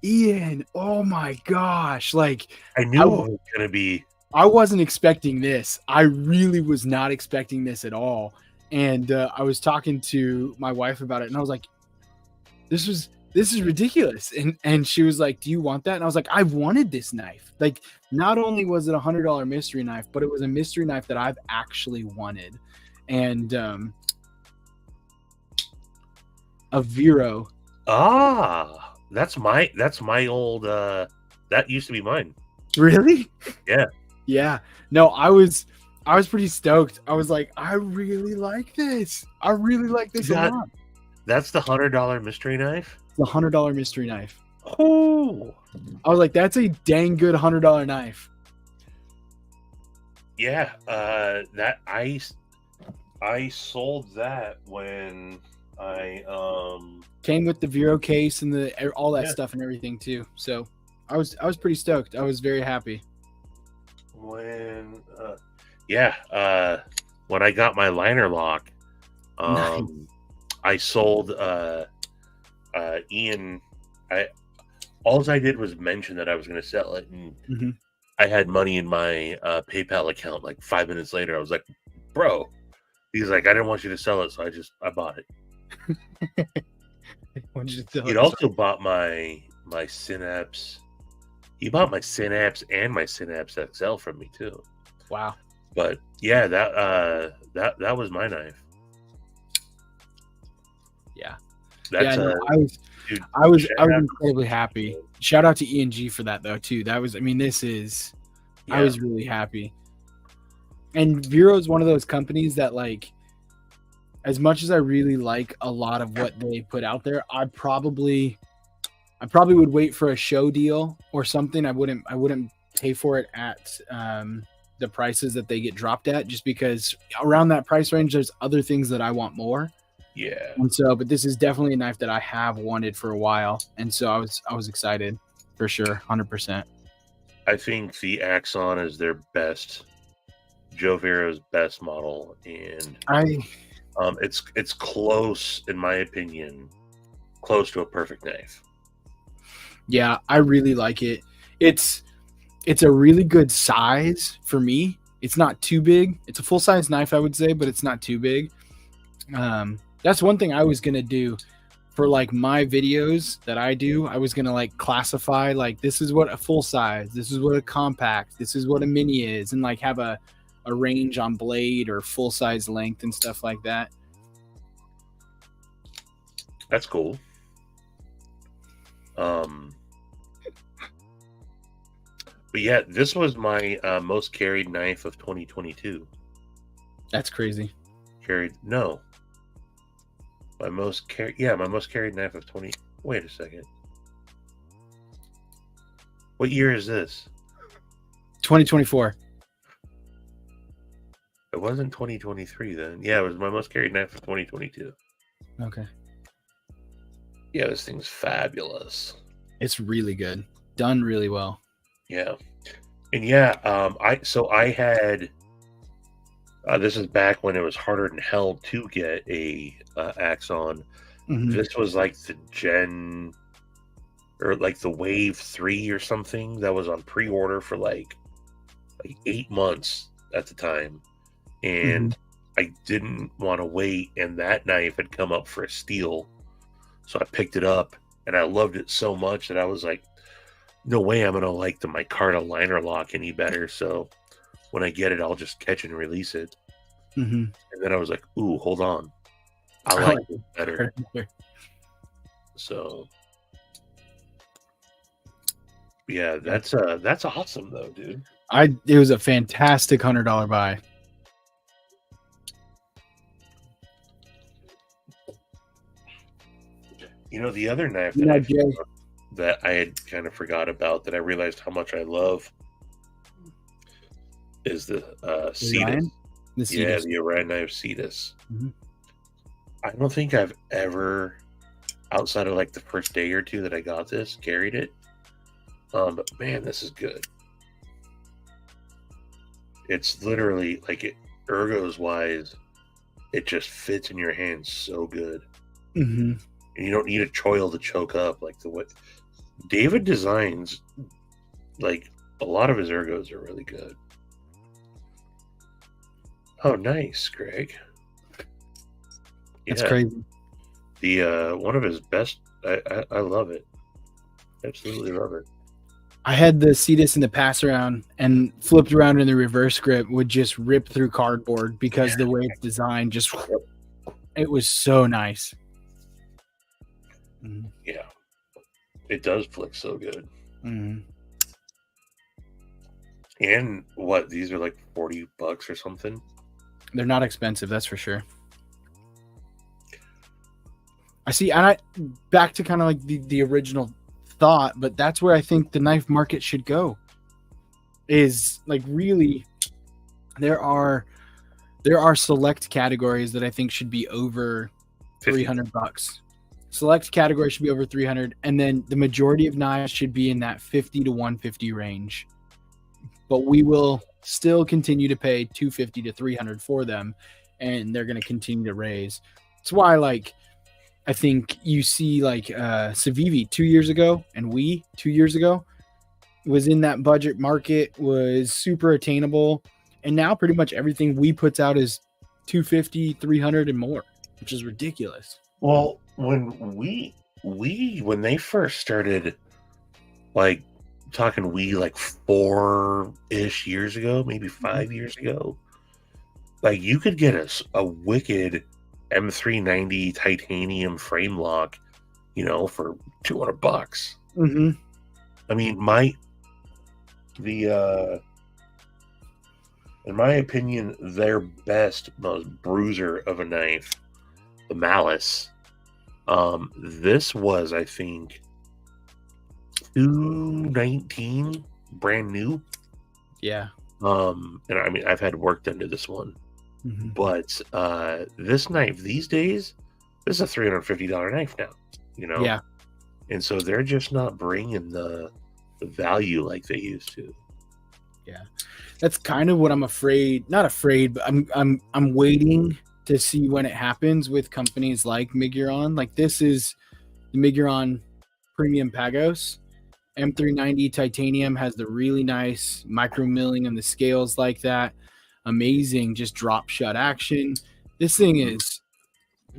Ian, oh my gosh. Like, I knew it was going to be. I wasn't expecting this. I really was not expecting this at all. And I was talking to my wife about it, and I was like, this is ridiculous. And she was like, do you want that? And I was like, I've wanted this knife. Like, not only was it a $100 mystery knife, but it was a mystery knife that I've actually wanted. And a Vero. That's my old that used to be mine. Really? Yeah. Yeah. No, I was pretty stoked. I was like, I really like this. I really like this a lot. That's the $100 mystery knife? The $100 mystery knife. Oh. I was like, that's a dang good $100 knife. Yeah, that I sold that when I came with the Vero case and all that stuff and everything too. So I was pretty stoked. I was very happy. When when I got my liner lock, Nice. I sold Ian. All I did was mention that I was going to sell it, and I had money in my PayPal account. Like 5 minutes later, I was like, "Bro," he's like, "I didn't want you to sell it, so I bought it." He also bought my Synapse. He bought my Synapse and my Synapse XL from me too. Wow. But yeah, that was my knife. Yeah. That's I was incredibly happy. Shout out to E&G for that though too. That was, I was really happy. And Vero is one of those companies that, like, as much as I really like a lot of what they put out there, I probably would wait for a show deal or something. I wouldn't pay for it at the prices that they get dropped at, just because around that price range, there's other things that I want more. Yeah. And so, but this is definitely a knife that I have wanted for a while. And so I was excited for sure. 100%. I think the Axon is their best, Joe Vero's best model. And it's close, in my opinion, close to a perfect knife. Yeah, I really like it. It's a really good size for me. It's not too big. It's a full size knife, I would say, but it's not too big. That's one thing I was going to do for like my videos that I do. I was going to like classify, like, this is what a full size, this is what a compact, this is what a mini is, and like have a range on blade or full size length and stuff like that. That's cool. But yeah, this was my most carried knife of 2022. That's crazy. My most carried knife of 20. Wait a second. What year is this? 2024. It wasn't 2023 then. Yeah, it was my most carried knife of 2022. Okay. Yeah, this thing's fabulous. It's really good. Done really well. Yeah. And yeah, I had this is back when it was harder than hell to get a Axon. Mhm. This was like the Gen or like the Wave 3 or something that was on pre-order for like 8 months at the time. Mhm. And I didn't want to wait, and that knife had come up for a steal. So I picked it up and I loved it so much that I was like, no way I'm gonna like the Micarta liner lock any better. So when I get it, I'll just catch and release it. Mhm. And then I was like, ooh, hold on. I I like like it the better. Predator. So yeah, Yeah. that's awesome though, dude. It was a fantastic $100 buy. You know, the other knife You that know, Jay, I had kind of forgot about that I realized how much I love is the Cetus. Ryan, the Yeah, Cetus. the Orion knife Cetus. Mhm. I don't think I've ever, outside of like the first day or two that I got this, carried it. But man, this is good. It's literally like it, ergos wise, it just fits in your hands so good. Mhm. And you don't need a choil to choke up like the what David designs. Like a lot of his ergos are really good. Oh, nice, Greg. That's Yeah, crazy. the one of his best. I love it. Absolutely love it. I had the Cetus in the pass around and flipped around in the reverse grip would just rip through cardboard because the way it's designed just it was so nice. Mhm. Yeah, it does flick so good. Mhm. And what, these are like $40 or something. They're not expensive, that's for sure. I see, and I back to kind of like the original thought, but that's where I think the knife market should go. Is like really there are select categories that I think should be over 50. $300. Select categories should be over 300, and then the majority of knives should be in that 50 to 150 range. But we will still continue to pay 250 to 300 for them, and they're going to continue to raise. That's why, like, I think you see like Civivi 2 years ago and we 2 years ago was in that budget market, was super attainable, and now pretty much everything we puts out is 250, 300 and more, which is ridiculous. Well, when they first started, like talking like 4-ish years ago, maybe 5 years ago, like you could get a wicked M390 titanium frame lock, for $200. Mm-hmm. I mean, the in my opinion, their best, most bruiser of a knife, the Malice. This was, I think, 219, brand new. Yeah. And I mean, I've had work done to this one, Mm-hmm. but this knife these days, this is a $350 knife now. Yeah. And so they're just not bringing the value like they used to. Yeah. That's kind of what I'm afraid, not afraid, but I'm waiting to see when it happens with companies like Miguron. Like this is the Miguron Premium Pagos. M390 titanium has the really nice micro milling on the scales like that. Amazing, just drop shut action. This thing is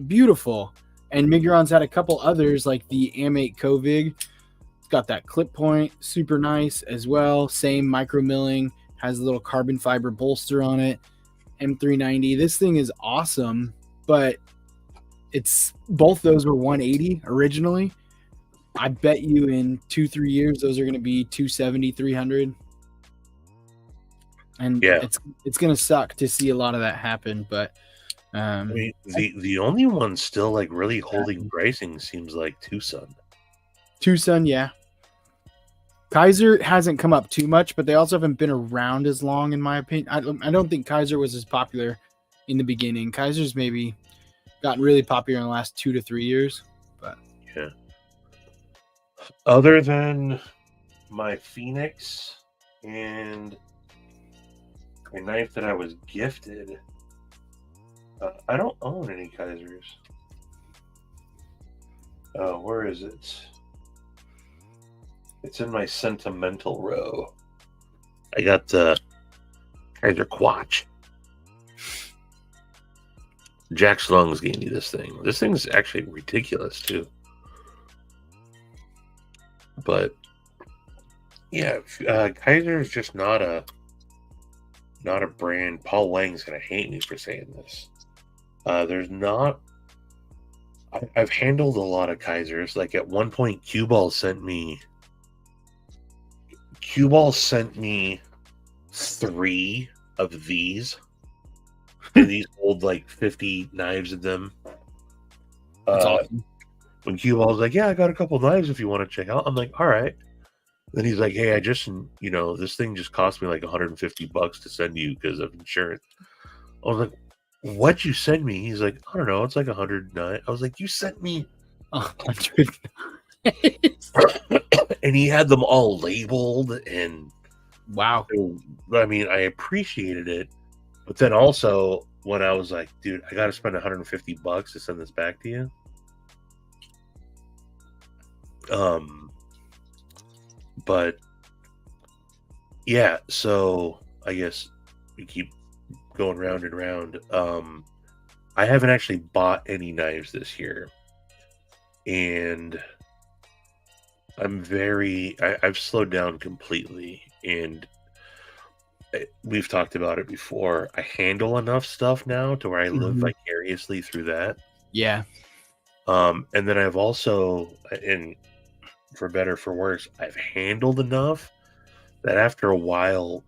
beautiful. And Miguron's had a couple others like the Am8 Covig. It's got that clip point, super nice as well. Same micro milling, has a little carbon fiber bolster on it. M390. This thing is awesome, but it's both those were 180 originally. I bet you in 2-3 years those are going to be 270, 300. And Yeah. it's going to suck to see a lot of that happen, but I mean, the only one still like really holding pricing seems like Tucson. Tucson, yeah. Kaiser hasn't come up too much, but they also haven't been around as long, in my opinion. I don't think Kaiser was as popular in the beginning. Kaiser's maybe gotten really popular in the last 2 to 3 years, but yeah. Other than my Phoenix and a knife that I was gifted, I don't own any Kaisers. Oh, where is it? It's in my sentimental row. I got the Kaiser Quatch. Jack Slungs gave me this thing. This thing's actually ridiculous too. But yeah, Kaiser is just not a brand. Paul Wang's gonna hate me for saying this. There's not. I've handled a lot of Kaisers. Like at one point, Cue Ball sent me 3 of these. And these hold like 50 knives in them. That's awesome. When Cue Ball's like, yeah, I got a couple knives if you want to check out. I'm like, all right. Then he's like, hey, I just, this thing just cost me like $150 to send you because of insurance. I was like, what'd you send me? He's like, I don't know. It's like 109. I was like, you sent me 100. And he had them all labeled. And wow. I mean, I appreciated it. But then also when I was like, dude, I got to spend $150 to send this back to you. But yeah, so I guess we keep going round and round. I haven't actually bought any knives this year, and I've slowed down completely, and we've talked about it before. I handle enough stuff now to where I live vicariously through that. Yeah. And then I've also, and for better or for worse, I've handled enough that after a while,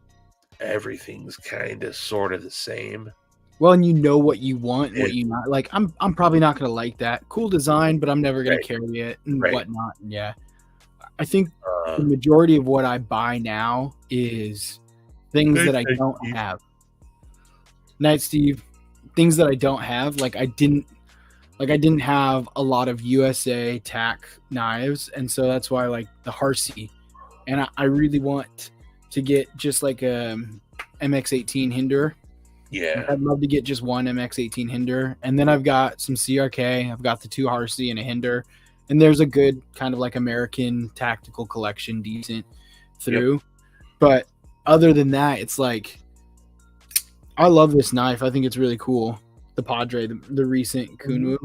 everything's kind of sort of the same. Well, and you know what you want, what you not like. I'm probably not gonna like that. Cool design, but I'm never gonna carry it and whatnot. Yeah, I think the majority of what I buy now is things that I don't have. Night, Steve. Things that I don't have. Like I didn't have a lot of USA tack knives, and so that's why I like the Harsey. And I really want to get just like a MX-18 Hinder. Yeah. I'd love to get just one MX-18 Hinder. And then I've got some CRK. I've got the 2 Harsey and a Hinder. And there's a good kind of like American tactical collection, decent through. Yep. But other than that, it's like, I love this knife. I think it's really cool. The Padre, the recent Kunwu.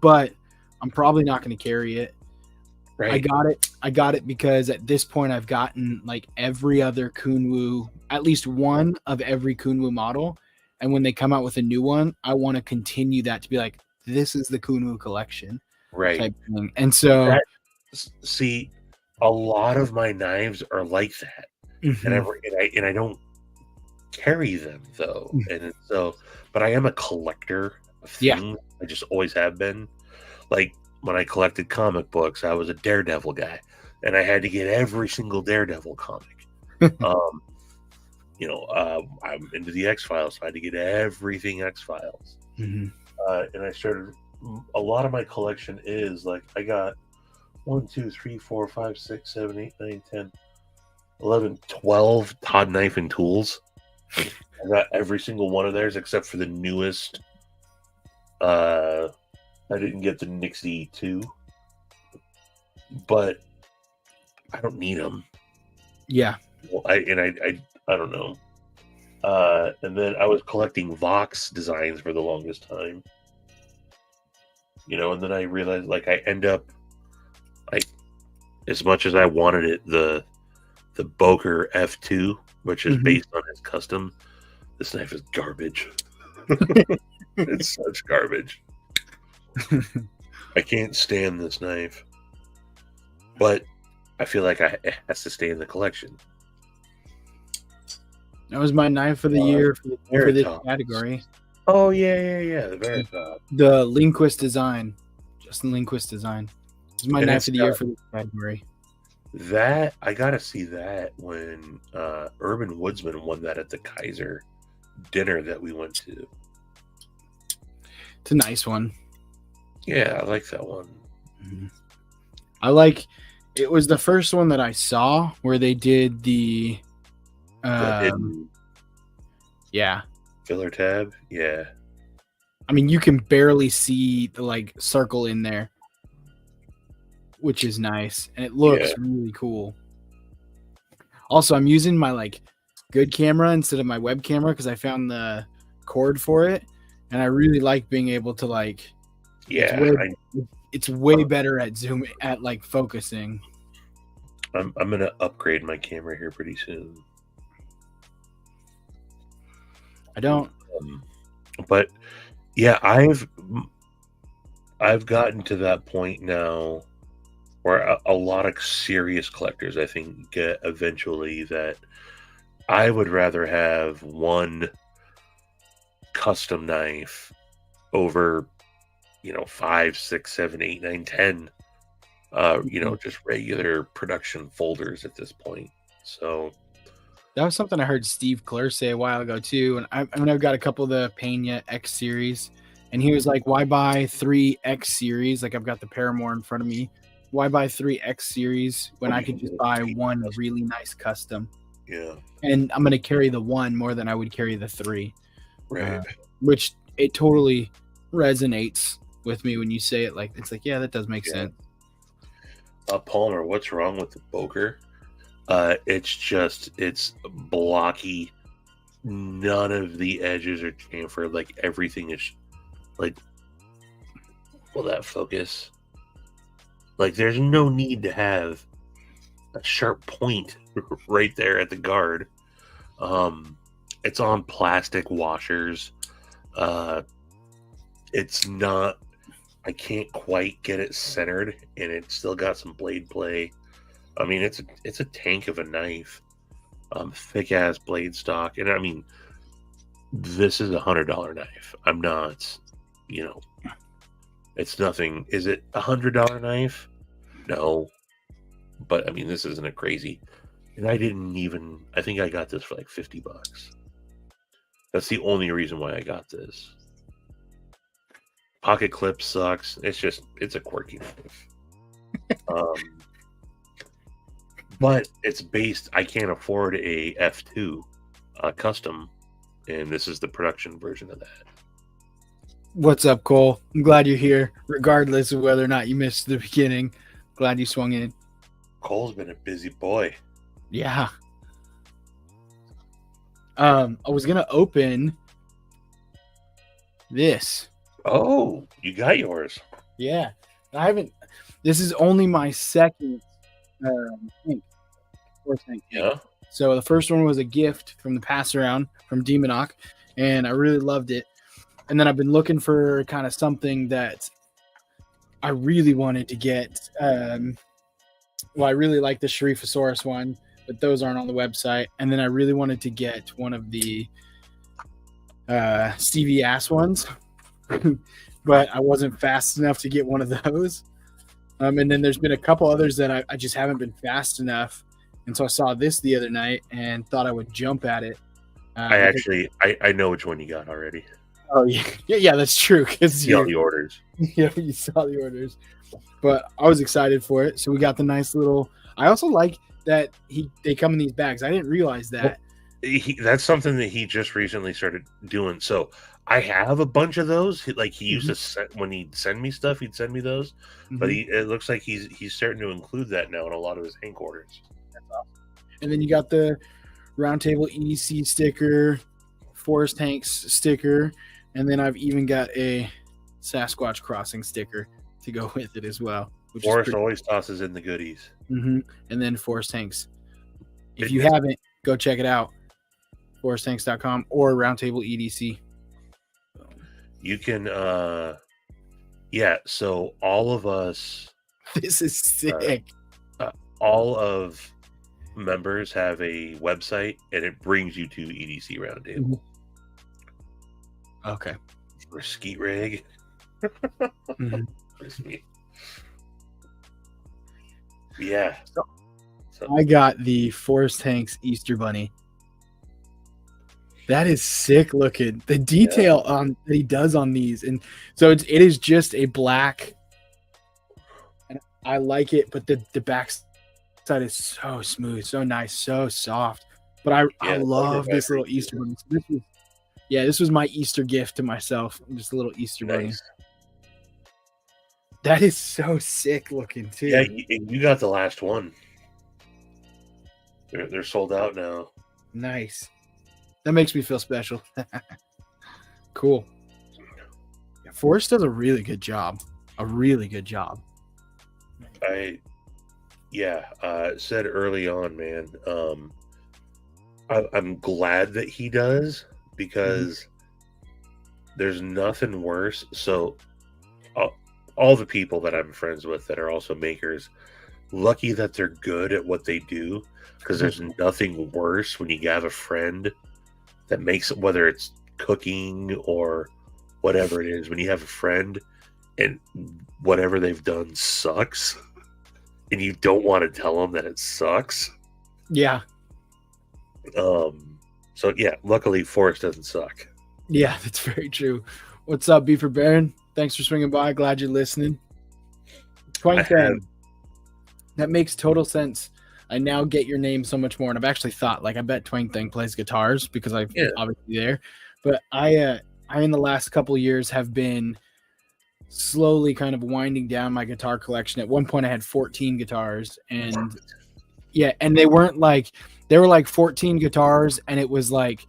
But I'm probably not going to carry it. Right. I got it because at this point I've gotten like every other Kunwu, at least one of every Kunwu model. And when they come out with a new one, I want to continue that to be like, this is the Kunwu collection. Right. Type thing. And so see, a lot of my knives are like that. And I don't carry them though. And so, but I am a collector of things. Yeah. I just always have been. Like, when I collected comic books, I was a Daredevil guy, and I had to get every single Daredevil comic. I'm into the X-Files, so I had to get everything X-Files. And I started, a lot of my collection is like, I got 1, 2, 3, 4, 5, 6, 7, 8, 9, 10, 11, 12 Todd Knife and Tools. I got every single one of theirs except for the newest. I didn't get the Nixie 2, but I don't need them. Yeah. Well, I don't know. And then I was collecting Vox designs for the longest time. And then I realized, like, I end up, like, as much as I wanted it, the Boker F2, which is based on his custom, this knife is garbage. It's such garbage. I can't stand this knife, but I feel like it has to stay in the collection. That was my knife of the year for this category. Oh yeah, the Veritas. The Lindquist design, Justin Lindquist design. This is my knife of the year for this category. That I gotta see that when Urban Woodsman won that at the Kaiser dinner that we went to. It's a nice one. Yeah, I like that one. It was the first one that I saw where they did the filler tab. Yeah. I mean, you can barely see the like circle in there. which is nice, and it looks Yeah. really cool. Also, I'm using my like good camera instead of my web camera because I found the cord for it, and I really like being able to like. Yeah, It's way better at zoom at like focusing. I'm gonna upgrade my camera here pretty soon. I don't. But yeah, I've gotten to that point now where a lot of serious collectors, I think, get eventually that I would rather have one custom knife over, 5, 6, 7, 8, 9, 10, just regular production folders at this point. So That was something I heard Steve Clare say a while ago too. And I've got a couple of the Pena X series, and he was like, "Why buy 3 X series? Like I've got the Paramore in front of me. Why buy 3 X series when I could just buy one really nice custom?" yeah, And I'm gonna carry the one more than I would carry the 3, right. which it totally resonates with me when you say it. Like it's like, yeah, that does make sense. Palmer, what's wrong with the Boker? It's blocky. None of the edges are chamfered. Like everything is like, will that focus? Like there's no need to have a sharp point right there at the guard. It's on plastic washers. It's not, I can't quite get it centered, and it's still got some blade play. I mean, it's a tank of a knife, thick ass blade stock, and I mean, this is $100 knife. I'm not, it's nothing. Is it $100 knife? No, but I mean, this isn't a crazy. And I think I got this for like $50. That's the only reason why I got this. Pocket clip sucks. It's a quirky knife. But it's based, I can't afford a F2 custom, and this is the production version of that. What's up, Cole? I'm glad you're here, regardless of whether or not you missed the beginning. Glad you swung in. Cole's been a busy boy. Yeah. I was gonna open this. Oh, you got yours. Yeah, I haven't. This is only my second thing. Yeah. So the first one was a gift from the pass around from Demonoc, and I really loved it. And then I've been looking for kind of something that I really wanted to get. Well, I really like the Sharifosaurus one, but those aren't on the website. And then I really wanted to get one of the Stevie Ass ones, but I wasn't fast enough to get one of those. And then there's been a couple others that I just haven't been fast enough. And so I saw this the other night and thought I would jump at it. I know which one you got already. Oh yeah, that's true. Because You saw the orders. Yeah, you saw the orders. But I was excited for it. So we got the nice little. I also like that they come in these bags. I didn't realize that. That's something that he just recently started doing. So I have a bunch of those. He used to send, when he'd send me stuff, he'd send me those. But it looks like he's starting to include that now in a lot of his Hank orders. That's awesome. And then you got the Roundtable EDC sticker, Forest Hanks sticker, and then I've even got a Sasquatch Crossing sticker to go with it as well. Forest always tosses in the goodies. And then Forest Hanks. If you haven't, go check it out. ForestHanks.com or Roundtable EDC. You can, so all of us. This is sick. All of members have a website, and it brings you to EDC Roundtable. Okay. For Skeet Rig. Yeah. So I got the Forest Hanks Easter Bunny. That is sick looking. The detail on that he does on these, and so it is just a black. And I like it, but the back side is so smooth, so nice, so soft. But I love this little Easter bunny. So this was my Easter gift to myself. Just a little Easter bunny. That is so sick looking too. Yeah, you got the last one. They're sold out now. Nice. That makes me feel special. Cool. Yeah, Forrest does a really good job. A really good job. Said early on, man. I'm glad that he does, because there's nothing worse. So, all the people that I'm friends with that are also makers, lucky that they're good at what they do, because there's nothing worse when you have a friend that makes it, whether it's cooking or whatever it is, when you have a friend and whatever they've done sucks and you don't want to tell them that it sucks. Yeah. So yeah, luckily Forrest doesn't suck. Yeah, that's very true. What's up, Beaver Baron? Thanks for swinging by. Glad you're listening. Twang Thang. That makes total sense. I now get your name so much more. And I've actually thought, like, I bet Twang Thang plays guitars because I'm obviously there. But I in the last couple of years have been slowly kind of winding down my guitar collection. At one point I had 14 guitars, and yeah, and they were like 14 guitars, and it was like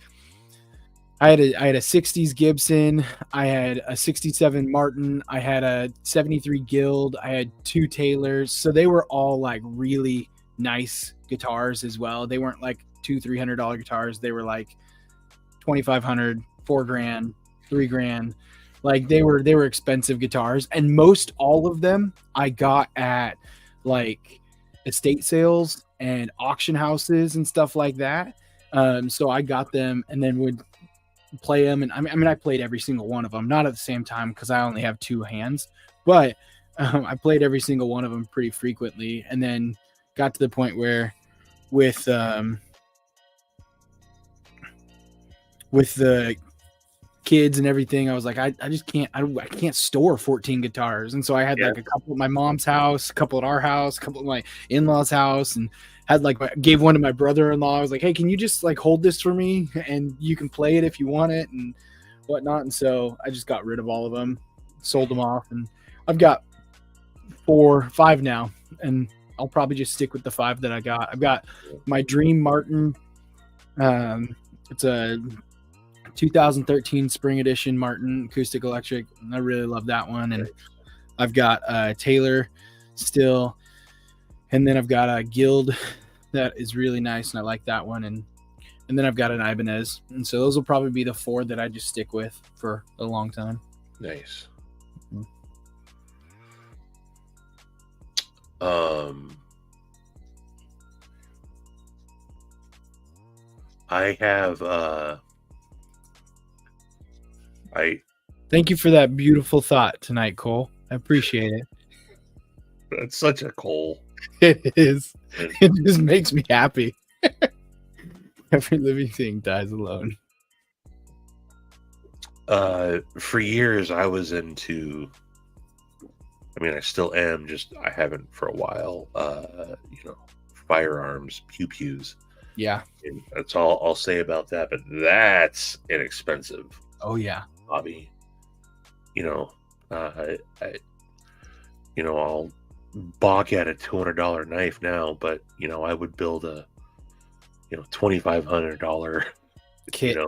I had a 60s Gibson, I had a 67 Martin, I had a 73 Guild, I had 2 Taylors. So they were all like really nice guitars as well. They weren't like $200-$300 guitars. They were like $2,500, $4,000, $3,000. Like they were expensive guitars, and most all of them I got at like estate sales and auction houses and stuff like that. So I got them and then would play them, and I played every single one of them, not at the same time because I only have 2 hands, but I played every single one of them pretty frequently, and then got to the point where with the kids and everything, I was like, I just can't, I can't store 14 guitars. And so I had like a couple at my mom's house, a couple at our house, a couple at my in-laws house, and had like, gave one to my brother-in-law. I was like, hey, can you just like hold this for me and you can play it if you want it and whatnot. And so I just got rid of all of them, sold them off, and I've got 5 now, and I'll probably just stick with the 5 that I got. I've got my Dream Martin. It's a 2013 Spring Edition Martin acoustic electric. I really love that one. And I've got Taylor still, and then I've got a Guild that is really nice, and I like that one. And then I've got an Ibanez. And so those will probably be the 4 that I just stick with for a long time. Nice. I have Thank you for that beautiful thought tonight, Cole. I appreciate it. That's such a Cole. It is. It just makes me happy. Every living thing dies alone. For years I was into, I still am, just I haven't for a while, firearms, pew-pews. Yeah. And that's all I'll say about that, but that's inexpensive. Oh yeah. Hobby. I'll balk at a $200 knife now, but I would build a $2,500 kit.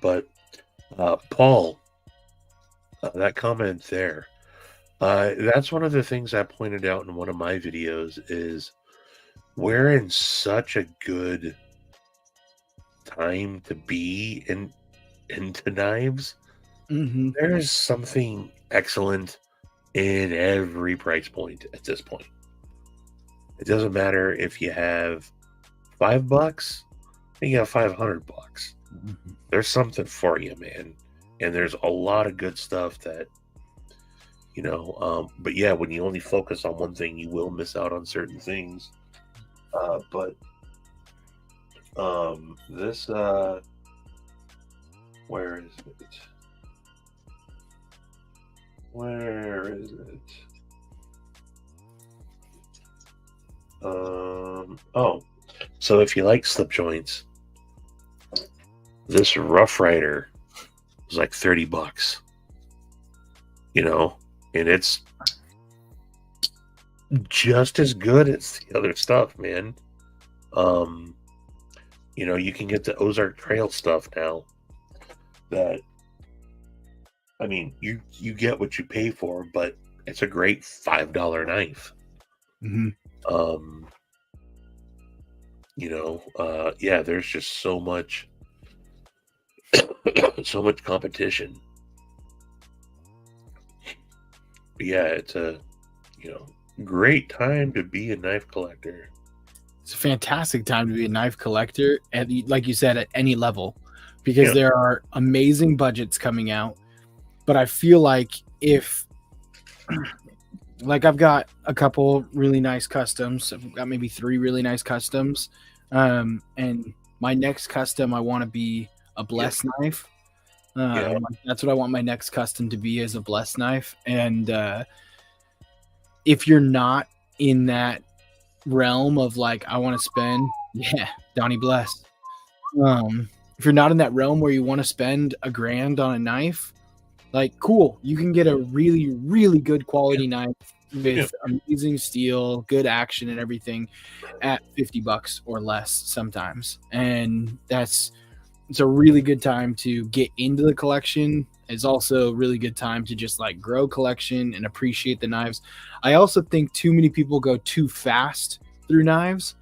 But Paul, that comment there, that's one of the things I pointed out in one of my videos, is we're in such a good time to be into knives. Mm-hmm. There's something excellent in every price point at this point. It doesn't matter if you have $5 and you have $500. Mm-hmm. There's something for you, man. And there's a lot of good stuff that, but yeah, when you only focus on one thing, you will miss out on certain things. This, where is it? Where is it? So if you like slip joints, this Rough Rider was like $30. you know, and it's just as good as the other stuff, man. Um, you can get the Ozark Trail stuff now. That, I mean, you get what you pay for, but it's a great $5 knife. Mm-hmm. Yeah, there's just so much, so much competition. But yeah, it's a, great time to be a knife collector. It's a fantastic time to be a knife collector, at, like you said, at any level, because there are amazing budgets coming out. But I feel like like I've got a couple really nice customs. I've got maybe 3 really nice customs. And my next custom, I want to be a blessed knife. That's what I want my next custom to be, is a blessed knife. And if you're not in that realm of like, I want to spend, Donnie Bless. If you're not in that realm where you want to spend $1,000 on a knife, like, cool, you can get a really, really good quality knife with amazing steel, good action and everything at $50 or less sometimes. And it's a really good time to get into the collection. It's also a really good time to just like grow collection and appreciate the knives. I also think too many people go too fast through knives.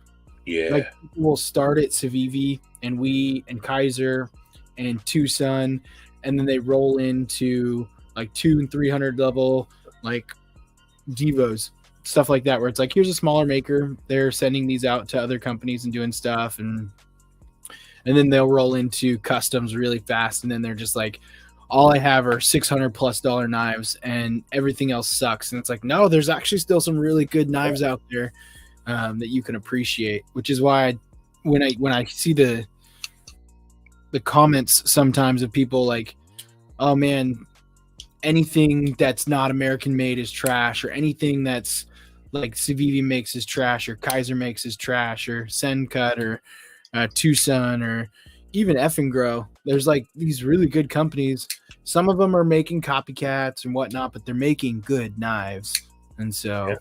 Yeah. Like, people will start at Civivi and and Kaiser and Tucson, and then they roll into like 200 and 300 level, like Devos, stuff like that, where it's like, here's a smaller maker. They're sending these out to other companies and doing stuff. And then they'll roll into customs really fast. And then they're just like, all I have are $600+ knives and everything else sucks. And it's like, no, there's actually still some really good knives out there that you can appreciate, which is why when I see the comments sometimes of people like, oh man, anything that's not American made is trash, or anything that's like Civivi makes is trash, or Kaiser makes is trash, or Sencut, or Tucson, or even Effing Grow. There's like these really good companies. Some of them are making copycats and whatnot, but they're making good knives. And so,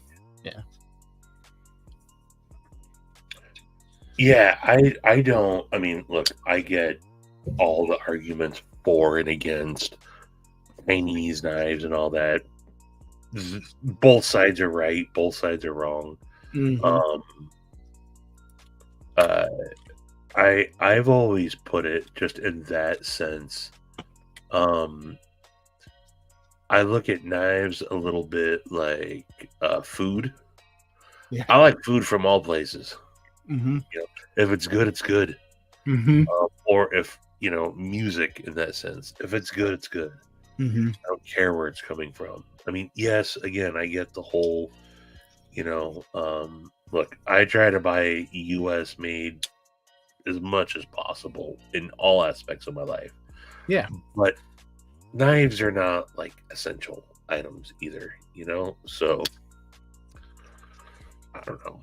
Yeah, I don't. I mean, look, I get all the arguments for and against Chinese knives and all that. Both sides are right. Both sides are wrong. mm-hmm. I've always put it just in that sense. I look at knives a little bit like food. Yeah. I like food from all places. Mm-hmm. If it's good, it's good. Mm-hmm. Or if music, in that sense, if it's good, it's good. Mm-hmm. I don't care where it's coming from. I mean, yes, again, I get the whole, look, I try to buy US made as much as possible in all aspects of my life. Yeah. But knives are not like essential items either, So I don't know.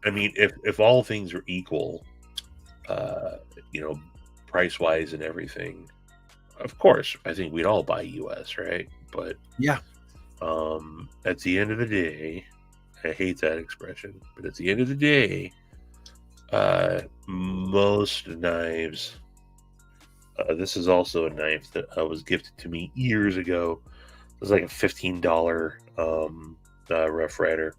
I mean, if all things are equal, price wise and everything, of course, I think we'd all buy US, right? But yeah, at the end of the day, I hate that expression, but at the end of the day, most knives. This is also a knife that was gifted to me years ago. It was like a $15 Rough Rider.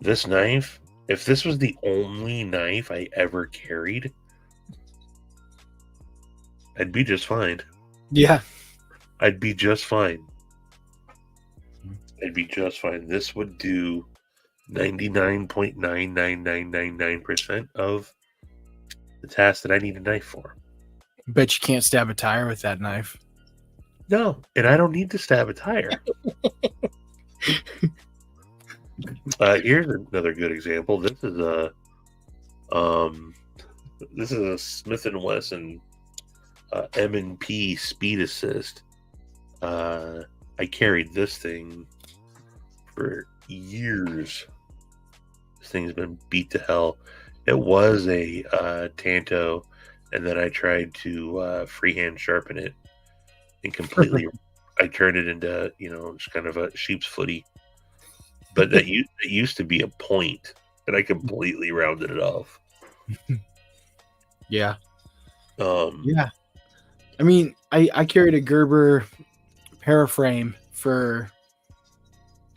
This knife, if this was the only knife I ever carried, I'd be just fine. Yeah. I'd be just fine. This would do 99.99999% of the task that I need a knife for. Bet you can't stab a tire with that knife. No, and I don't need to stab a tire. Here's another good example. This is a Smith & Wesson M&P Speed Assist. I carried this thing for years. This thing's been beat to hell. It was a Tanto and then I tried to freehand sharpen it, and completely, I turned it into just kind of a sheep's footy. But it used to be a point, and I completely rounded it off. Yeah. Um, Yeah. I mean, I carried a Gerber paraframe for,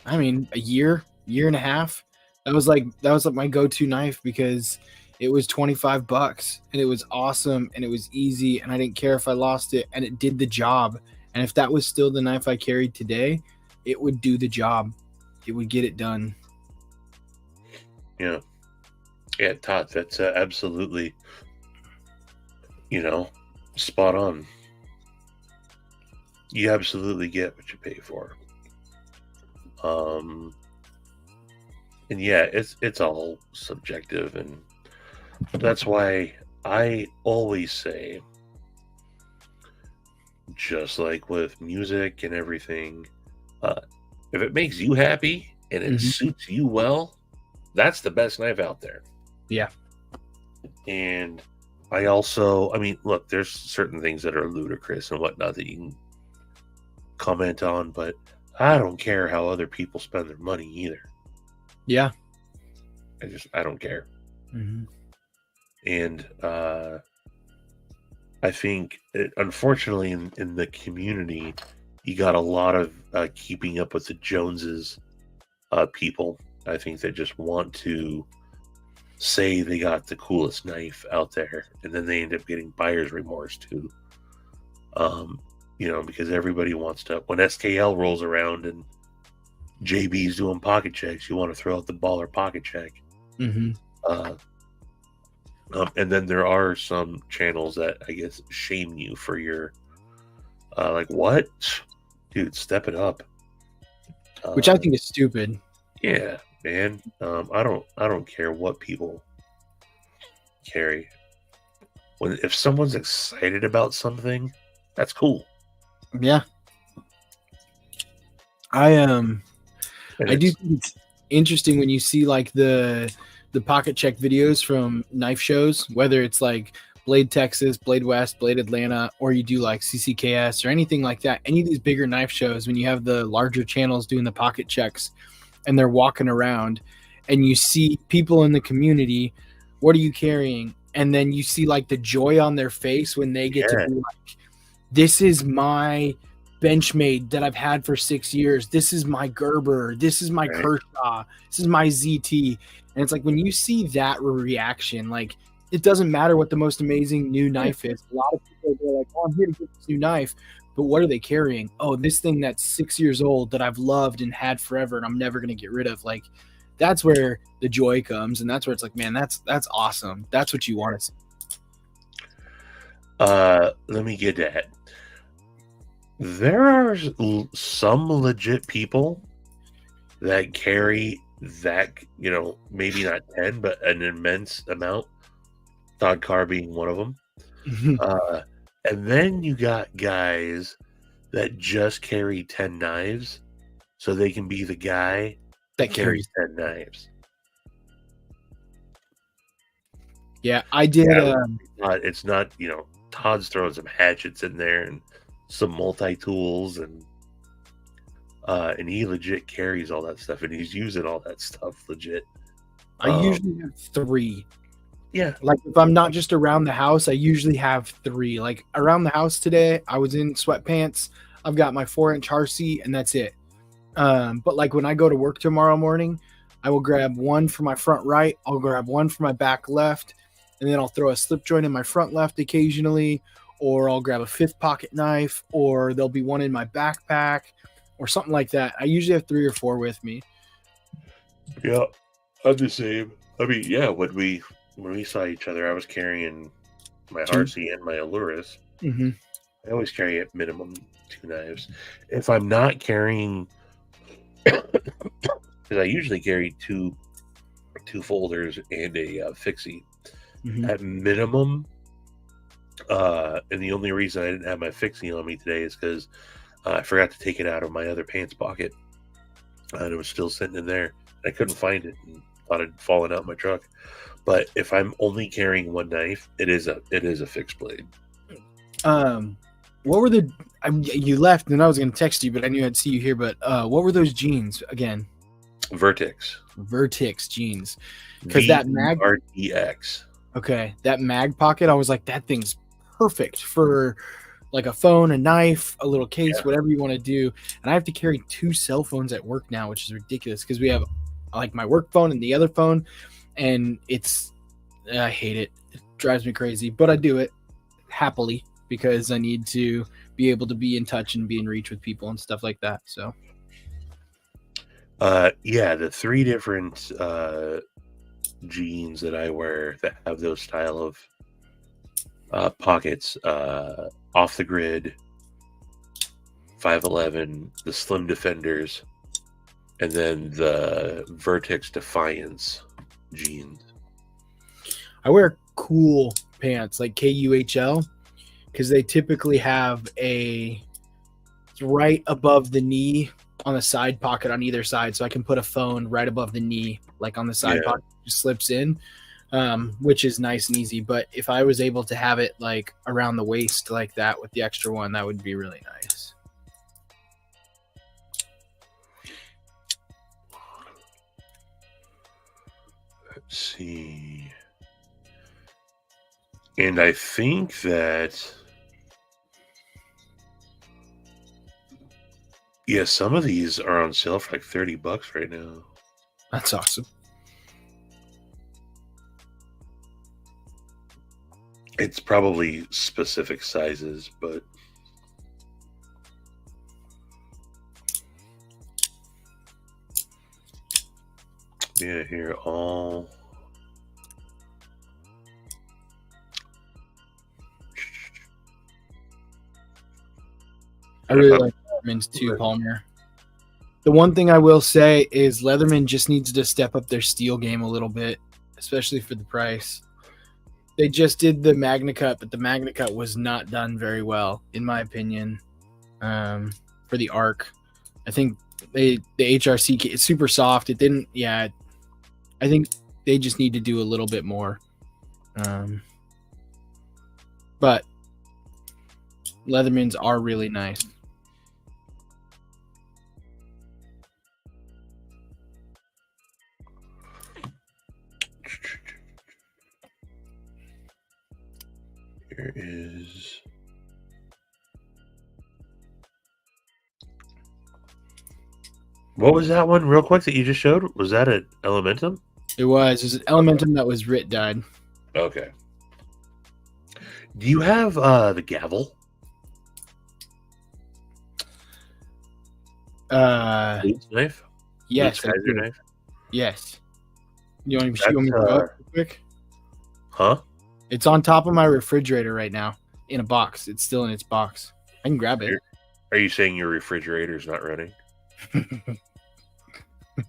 I mean, a year and a half. That was like my go-to knife because it was $25 and it was awesome and it was easy and I didn't care if I lost it and it did the job. And if that was still the knife I carried today, it would do the job. It would get it done. Yeah, Todd, that's absolutely, spot on. You absolutely get what you pay for. And yeah, it's all subjective, and that's why I always say, just like with music and everything, if it makes you happy and it suits you well, that's the best knife out there. Yeah. And I mean, look, there's certain things that are ludicrous and whatnot that you can comment on, but I don't care how other people spend their money either. Yeah. I don't care. Mm-hmm. And I think, unfortunately, in the community, you got a lot of keeping up with the Joneses people. I think that just want to say they got the coolest knife out there, and then they end up getting buyer's remorse too. Because everybody wants to. When SKL rolls around and JB's doing pocket checks, you want to throw out the baller pocket check. Mm-hmm. And then there are some channels that I guess shame you for your like, what, dude, step it up. Which I think is stupid. Yeah, man. I don't care what people carry. If someone's excited about something, that's cool. Yeah. I do think it's interesting when you see like the pocket check videos from knife shows, whether it's like Blade Texas, Blade West, Blade Atlanta, or you do like CCKS or anything like that. Any of these bigger knife shows, when you have the larger channels doing the pocket checks and they're walking around and you see people in the community, what are you carrying? And then you see like the joy on their face when they get to be like, this is my Benchmade that I've had for 6 years. This is my Gerber. This is my Kershaw. This is my ZT. And it's like when you see that reaction, like it doesn't matter what the most amazing new knife is. A lot of people are like, oh, I'm here to get this new knife. But what are they carrying? Oh, this thing that's 6 years old that I've loved and had forever and I'm never going to get rid of. Like that's where the joy comes. And that's where it's like, man, that's awesome. That's what you want to see. Let me get that. There are some legit people that carry that, maybe not 10, but an immense amount. Todd Carr being one of them. And then you got guys that just carry 10 knives so they can be the guy that carries 10 knives. Yeah, I did. It's not, Todd's throwing some hatchets in there and some multi-tools, and he legit carries all that stuff, and he's using all that stuff legit. I usually have 3. Yeah. Like if I'm not just around the house, I usually have 3. Like around the house today, I was in sweatpants. I've got my 4-inch RC and that's it. But like when I go to work tomorrow morning, I will grab one for my front right. I'll grab one for my back left. And then I'll throw a slip joint in my front left occasionally, or I'll grab a 5th pocket knife, or there'll be one in my backpack or something like that. I usually have 3 or 4 with me. Yeah, I'm the same. I mean, yeah, when we saw each other, I was carrying my RC and my Aluris. Mm-hmm. I always carry at minimum 2 knives. If I'm not carrying, because I usually carry two folders and a fixie. Mm-hmm. At minimum, and the only reason I didn't have my fixie on me today is because I forgot to take it out of my other pants pocket, and it was still sitting in there. I couldn't find it, and thought it'd fallen out my truck. But if I'm only carrying one knife, it is a fixed blade. What were the? You left, and I was going to text you, but I knew I'd see you here. But what were those jeans again? Vertix jeans. Because that mag RTX. Okay, that mag pocket, I was like, that thing's perfect for like a phone, a knife, a little case, whatever you want to do. And I have to carry 2 cell phones at work now, which is ridiculous because we have like my work phone and the other phone, and I hate it. It drives me crazy, but I do it happily because I need to be able to be in touch and be in reach with people and stuff like that. So, the 3 different jeans that I wear that have those style of pockets, Off the Grid, 511, the Slim Defenders, and then the Vertix Defiance jeans. I wear cool pants like KUHL because they typically have it's right above the knee on the side pocket on either side, so I can put a phone right above the knee, like on the side pocket, just slips in, which is nice and easy. But if I was able to have it like around the waist like that with the extra one, that would be really nice. Let's see. And I think that some of these are on sale for like $30 right now. That's awesome. It's probably specific sizes, but here all. I really like Leatherman's too, Palmer. The one thing I will say is Leatherman just needs to step up their steel game a little bit, especially for the price. They just did the Magna Cut, but the Magna Cut was not done very well, in my opinion, for the Arc. I think the HRC is super soft. It didn't, I think they just need to do a little bit more. But Leathermans are really nice. Here is what was that one real quick that you just showed? Was that an Elementum? It was an Elementum that was Rit dyed. Okay. Do you have the gavel? Knife? Yes. Knife? Yes. You want me to go real quick? Huh? It's on top of my refrigerator right now in a box. It's still in its box. I can grab it. Are you saying your refrigerator's not running?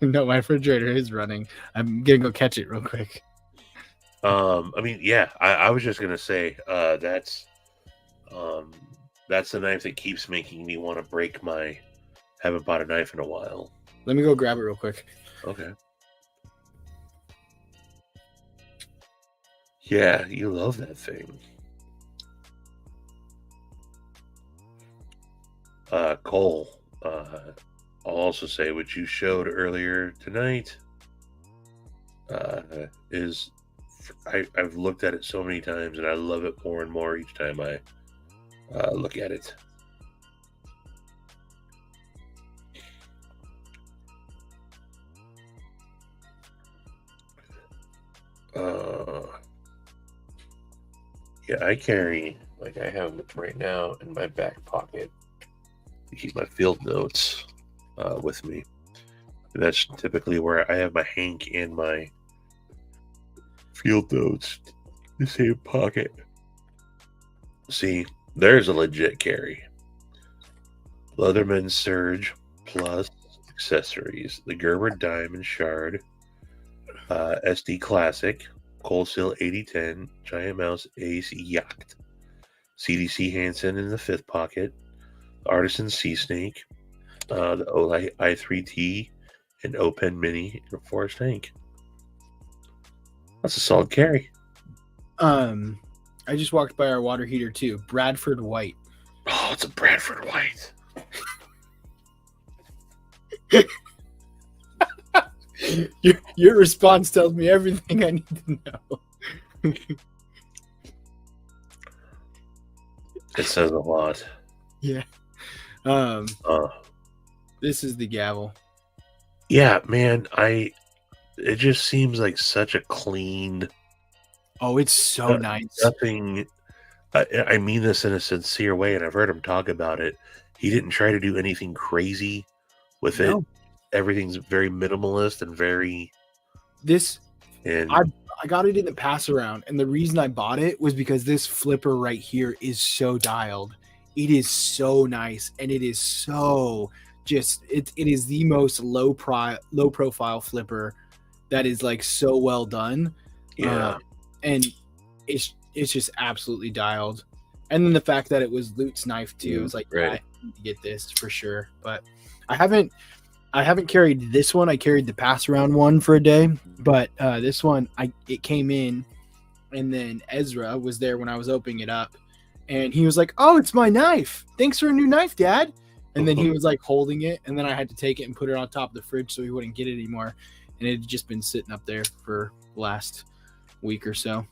No, my refrigerator is running. I'm going to go catch it real quick. I was just going to say that's the knife that keeps making me want to break my haven't bought a knife in a while. Let me go grab it real quick. Okay. Yeah, you love that thing. Cole, I'll also say what you showed earlier tonight is I've looked at it so many times and I love it more and more each time I look at it. I carry, like I have right now in my back pocket, to keep my field notes with me. And that's typically where I have my Hank and my field notes in the same pocket. See, there's a legit carry. Leatherman Surge plus accessories. The Gerber Diamond Shard, SD Classic, Cold Seal 8010, Giant Mouse Ace Yacht, CDC Hansen in the 5th pocket, Artisan Sea Snake, the Olight i3T, and Open Mini in a Forest Tank. That's a solid carry. I just walked by our water heater too. Bradford White. Oh, it's a Bradford White. Your response tells me everything I need to know. It says a lot. Yeah. Uh, This is the gavel. yeah, man. It just seems like such a clean. Oh, it's so nice. Nothing. I mean this in a sincere way, and I've heard him talk about it. He didn't try to do anything crazy with it. No. Everything's very minimalist and very. And I got it in the pass around, and the reason I bought it was because this flipper right here is so dialed. It is so nice, and it is so just it is the most low profile flipper that is like so well done. yeah, And it's just absolutely dialed. And then the fact that it was Lute's knife too, it's like right. yeah, I need to get this for sure. But I haven't carried this one. I carried the pass around one for a day, but this one it came in, and then Ezra was there when I was opening it up, and he was like, "Oh, it's my knife. Thanks for a new knife, Dad." And then he was like holding it, and then I had to take it and put it on top of the fridge so he wouldn't get it anymore. And it had just been sitting up there for the last week or so.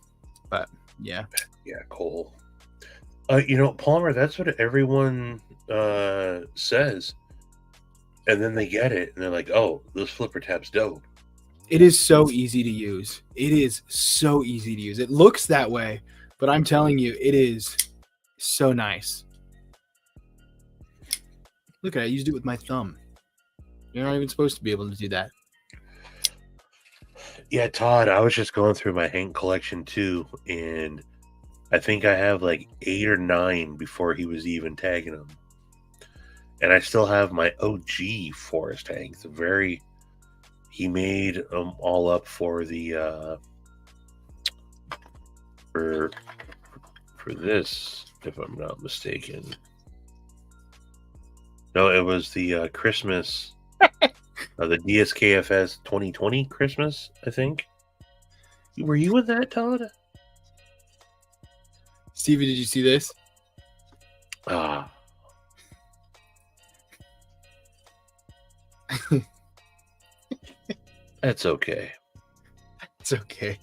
But yeah, Cole. Palmer. That's what everyone says, and then they get it, and they're like, "Oh, this flipper tab's dope." it is so easy to use. It is so easy to use. It looks that way, but I'm telling you, it is so nice. Look at it. I used it with my thumb. You're not even supposed to be able to do that. Yeah, Todd, I was just going through my Hank collection too, and I think I have like 8 or 9 before he was even tagging them. And I still have my OG Forest Hank. He made them all up for the for this, if I'm not mistaken. No, it was the Christmas, the DSKFS 2020 Christmas, I think. Were you with that, Todd? Stevie, did you see this? Ah. That's okay. It's okay.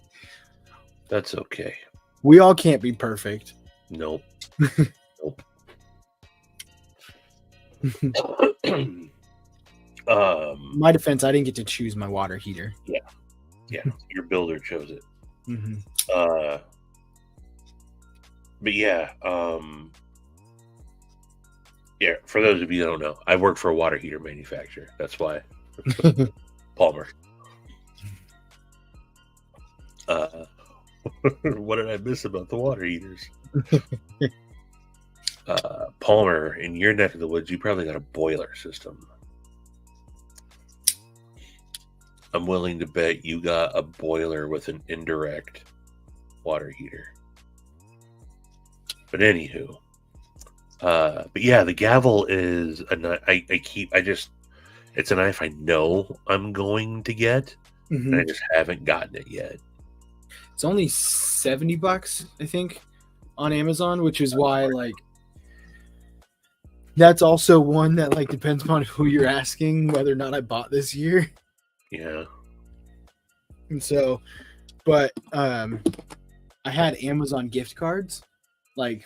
That's okay. We all can't be perfect. Nope. Nope. My defense, I didn't get to choose my water heater. Yeah. Your builder chose it. Mm-hmm. But yeah. Yeah. For those of you who don't know, I work for a water heater manufacturer. That's why. Palmer. What did I miss about the water heaters? Palmer, in your neck of the woods, you probably got a boiler system. I'm willing to bet you got a boiler with an indirect water heater. But anywho, but yeah, the gavel is it's a knife I know I'm going to get, and I just haven't gotten it yet. It's only $70, I think, on Amazon, which is why that's also one that depends upon who you're asking whether or not I bought this year. Yeah. And so, but I had Amazon gift cards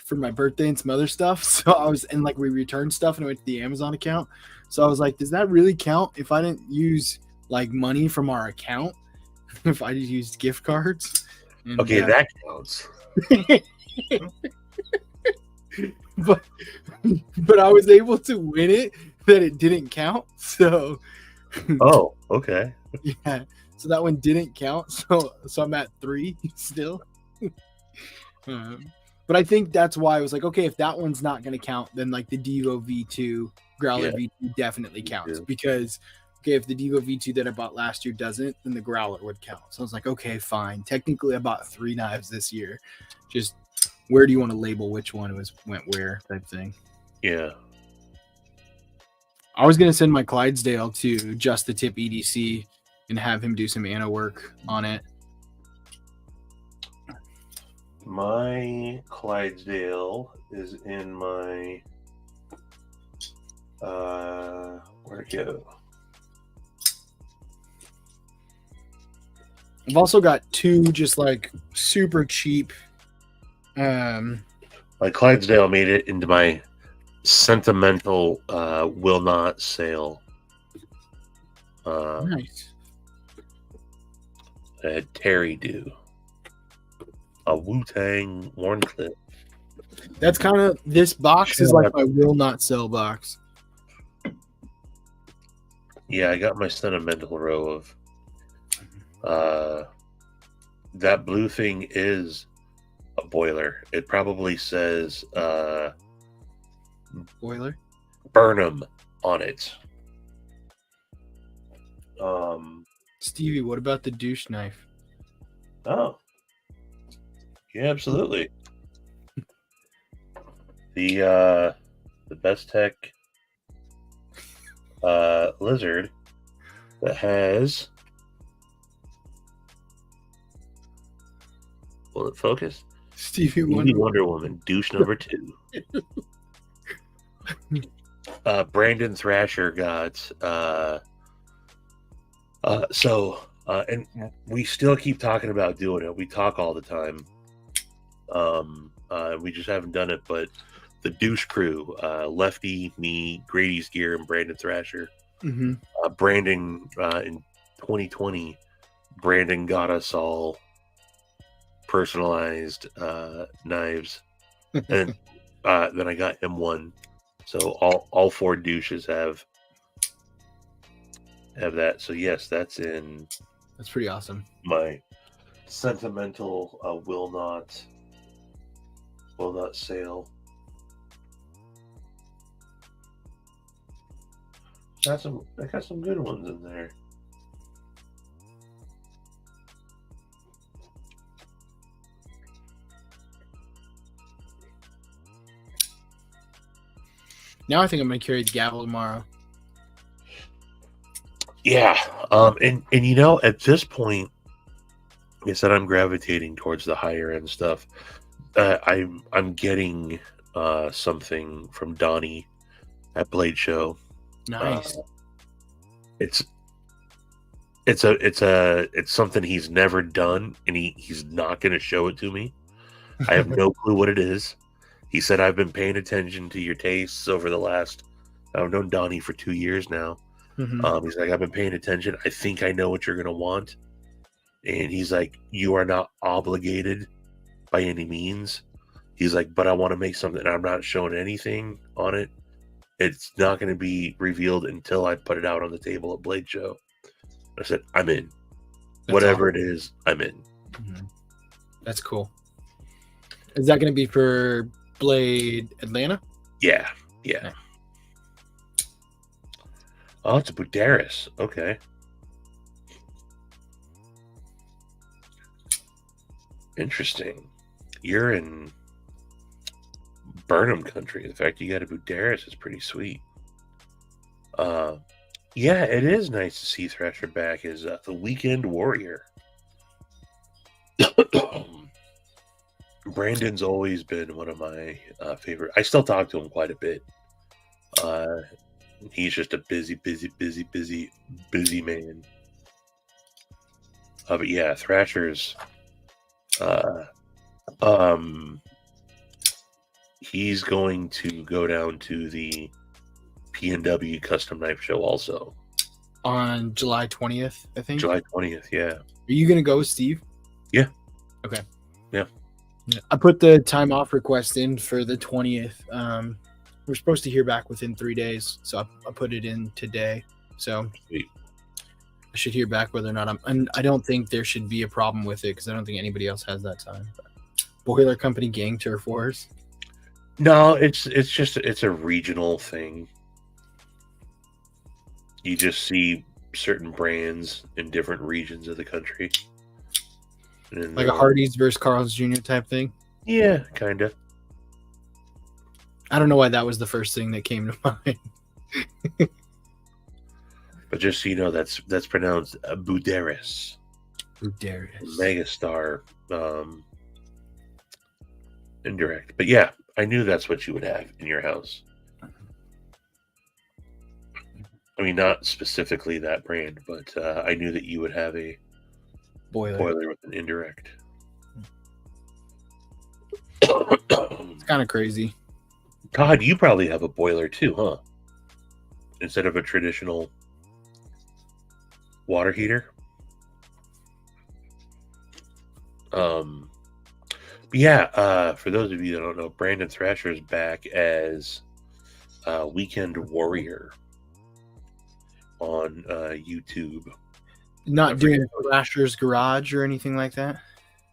for my birthday and some other stuff. So I was we returned stuff and I went to the Amazon account. So I was like, does that really count if I didn't use money from our account? If I just used gift cards? And, okay, that counts. but I was able to win it that it didn't count. So oh, okay. Yeah. So that one didn't count. So I'm at 3 still. But I think that's why I was like, okay, if that one's not going to count, then the Devo V2 Growler V2 definitely counts because if the Devo V2 that I bought last year doesn't, then the Growler would count. So I was like, okay, fine. Technically, I bought 3 knives this year. Just where do you want to label which one went where type thing. Yeah. I was going to send my Clydesdale to Just the Tip EDC and have him do some Anna work on it. My Clydesdale is in my where'd it go? I've also got two just like super cheap. My Clydesdale made it into my sentimental will not sale. Nice. I had Terry do a Wu-Tang Warncliffe. That's kind of, this box is like my will not sell box. Yeah, I got my sentimental row of that blue thing is a boiler. It probably says Boiler. Burnham on it. Stevie, what about the douche knife? Oh. Yeah, absolutely. The Best Tech lizard that has, will it focus? Stevie Wonder Woman, douche number 2. Brandon Thrasher got and we still keep talking about doing it. We talk all the time. We just haven't done it, but the douche crew, Lefty, me, Grady's Gear, and Brandon Thrasher. Mm-hmm. Brandon in 2020, Brandon got us all personalized knives, and then I got him one. So all 4 douches have that. So yes, that's pretty awesome. My sentimental will not sale. I got some good ones in there. Now I think I'm gonna carry the gavel tomorrow. Yeah, and you know, at this point, like I said, I'm gravitating towards the higher end stuff. I'm getting something from Donnie at Blade Show. Nice. It's something he's never done, and he's not going to show it to me. I have no clue what it is. He said, I've been paying attention to your tastes over the last, I've known Donnie for 2 years now. Mm-hmm. He's like, I've been paying attention. I think I know what you're going to want. And he's like, you are not obligated by any means. He's like, but I want to make something. I'm not showing anything on it. It's not going to be revealed until I put it out on the table at Blade Show. I said, I'm in. That's whatever awesome. It is, I'm in. Mm-hmm. That's cool. Is that going to be for Blade Atlanta? Yeah. Oh, it's a Budaris. Okay. Interesting. You're in Burnham country. The fact you got a Budaris is pretty sweet. Yeah, it is nice to see Thrasher back as the Weekend Warrior. Brandon's always been one of my favorite. I still talk to him quite a bit. He's just a busy man. But yeah, Thrasher's he's going to go down to the PNW Custom Knife Show also on July 20th, I think. July 20th, yeah. Are you gonna go, Steve? Yeah. Okay. Yeah. I put the time off request in for the 20th. We're supposed to hear back within 3 days, so I put it in today. So sweet. I should hear back whether or not and I don't think there should be a problem with it because I don't think anybody else has that time. But Boiler Company Gang Turf Wars. No, it's a regional thing. You just see certain brands in different regions of the country. Like a Hardee's versus Carl's Jr. type thing? Yeah, kind of. I don't know why that was the first thing that came to mind. But just so you know, that's pronounced Budaris. Budaris. Megastar. Indirect. But yeah, I knew that's what you would have in your house. I mean, not specifically that brand, but I knew that you would have a boiler with an indirect. It's kind of crazy. Todd, you probably have a boiler too, huh? Instead of a traditional water heater. Yeah, for those of you that don't know, Brandon Thrasher is back as Weekend Warrior on YouTube. Not doing Thrasher's Garage or anything like that?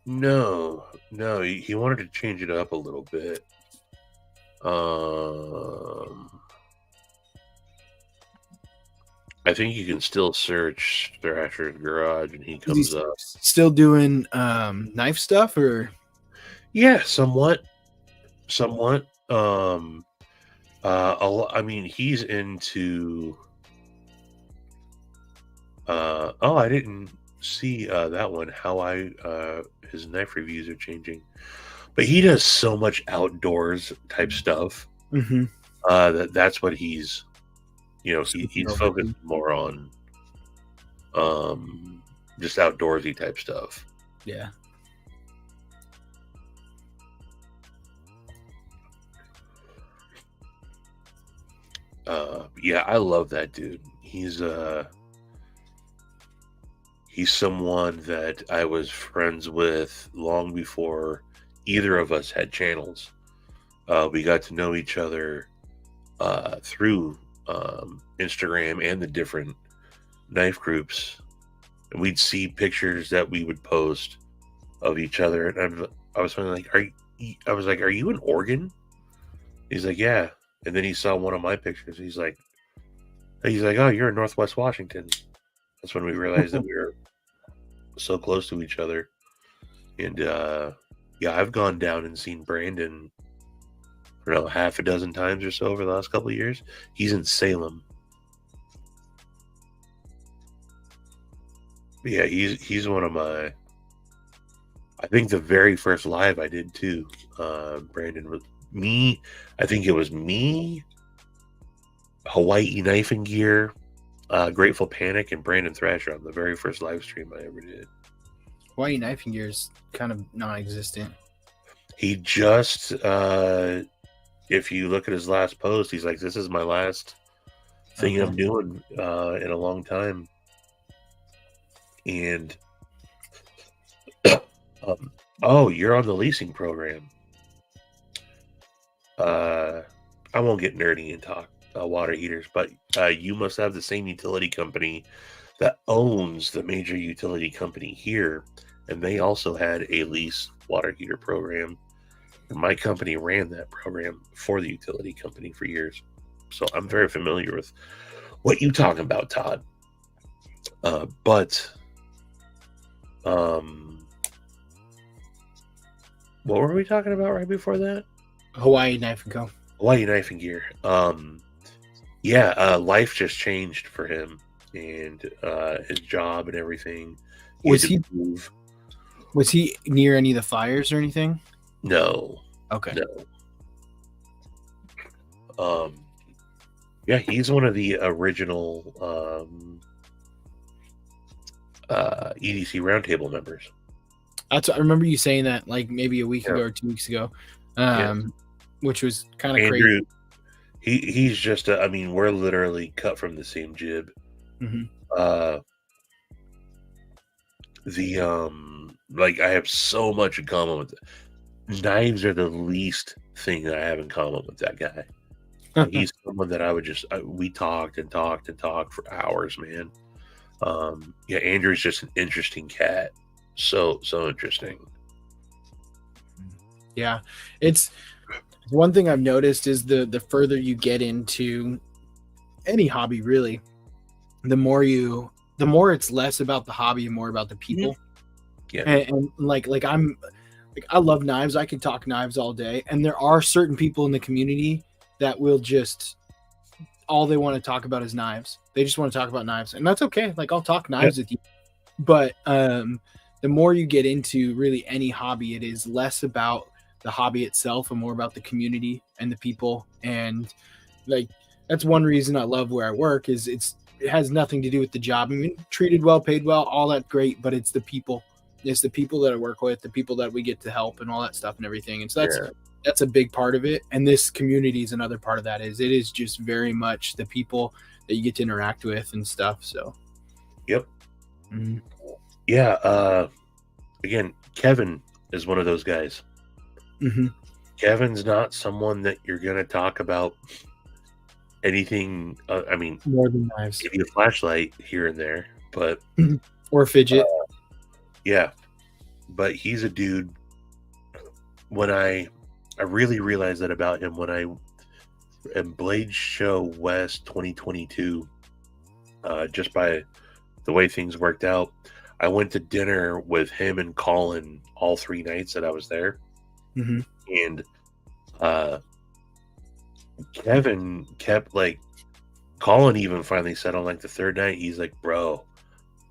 No, he wanted to change it up a little bit. I think you can still search Thrasher's Garage and he comes up. Still doing knife stuff, or? Yeah, somewhat. I mean, he's into. I didn't see that one. His knife reviews are changing, but he does so much outdoors type stuff. Mm-hmm. That's what he's. He's focused more on just outdoorsy type stuff. Yeah. Yeah, I love that dude. He's someone that I was friends with long before either of us had channels. We got to know each other through Instagram and the different knife groups, and we'd see pictures that we would post of each other, and I was like, "Are you in Oregon?" He's like, "Yeah," and then he saw one of my pictures. He's like, "Oh, you're in Northwest Washington." That's when we realized that we were so close to each other, and yeah, I've gone down and seen Brandon. I don't know, half a dozen times or so over the last couple of years. He's in Salem. But yeah, he's one of my. I think the very first live I did too, Brandon with me. I think it was me, Hawaii Knife and Gear, Grateful Panic, and Brandon Thrasher on the very first live stream I ever did. Hawaii Knife and Gear is kind of non-existent. He just. If you look at his last post, he's like, "This is my last thing I'm doing in a long time." And you're on the leasing program. I won't get nerdy and talk water heaters, but you must have the same utility company that owns the major utility company here, and they also had a lease water heater program. My company ran that program for the utility company for years. So I'm very familiar with what you're talking about, Todd. But what were we talking about right before that? Hawaii Knife and Co. Hawaii Knife and Gear. Life just changed for him and his job and everything. Was he near any of the fires or anything? No. Okay. No. Yeah, he's one of the original EDC Roundtable members. I remember you saying that like maybe a week ago or 2 weeks ago, which was kind of crazy. He's just I mean, we're literally cut from the same jib. Mm-hmm. I have so much in common with it. Knives are the least thing that I have in common with that guy. He's someone that I would we talked and talked and talked for hours, man. Andrew's just an interesting cat. So interesting. Yeah, it's one thing I've noticed is the further you get into any hobby, really, the more it's less about the hobby and more about the people. Yeah, and I love knives. I can talk knives all day, and there are certain people in the community that will just all they want to talk about is knives. They just want to talk about knives, and that's okay. Like, I'll talk knives with you, but the more you get into really any hobby, it is less about the hobby itself and more about the community and the people. And like that's one reason I love where I work is it has nothing to do with the job. I mean, treated well, paid well, all that great, but it's the people. It's the people that I work with, the people that we get to help and all that stuff and everything. And so that's a big part of it. And this community is another part of that. It is just very much the people that you get to interact with and stuff. So Yep. mm-hmm. Yeah. Again, Kevin is one of those guys. Mm-hmm. Kevin's not someone that you're going to talk about anything. I mean, more than knives, give you a flashlight here and there, but or fidget. Yeah, but he's a dude. When I really realized that about him when I at Blade Show West 2022, just by the way things worked out, I went to dinner with him and Colin all 3 nights that I was there. Mm-hmm. And Kevin kept like, Colin even finally said on like the 3rd night, he's like, bro,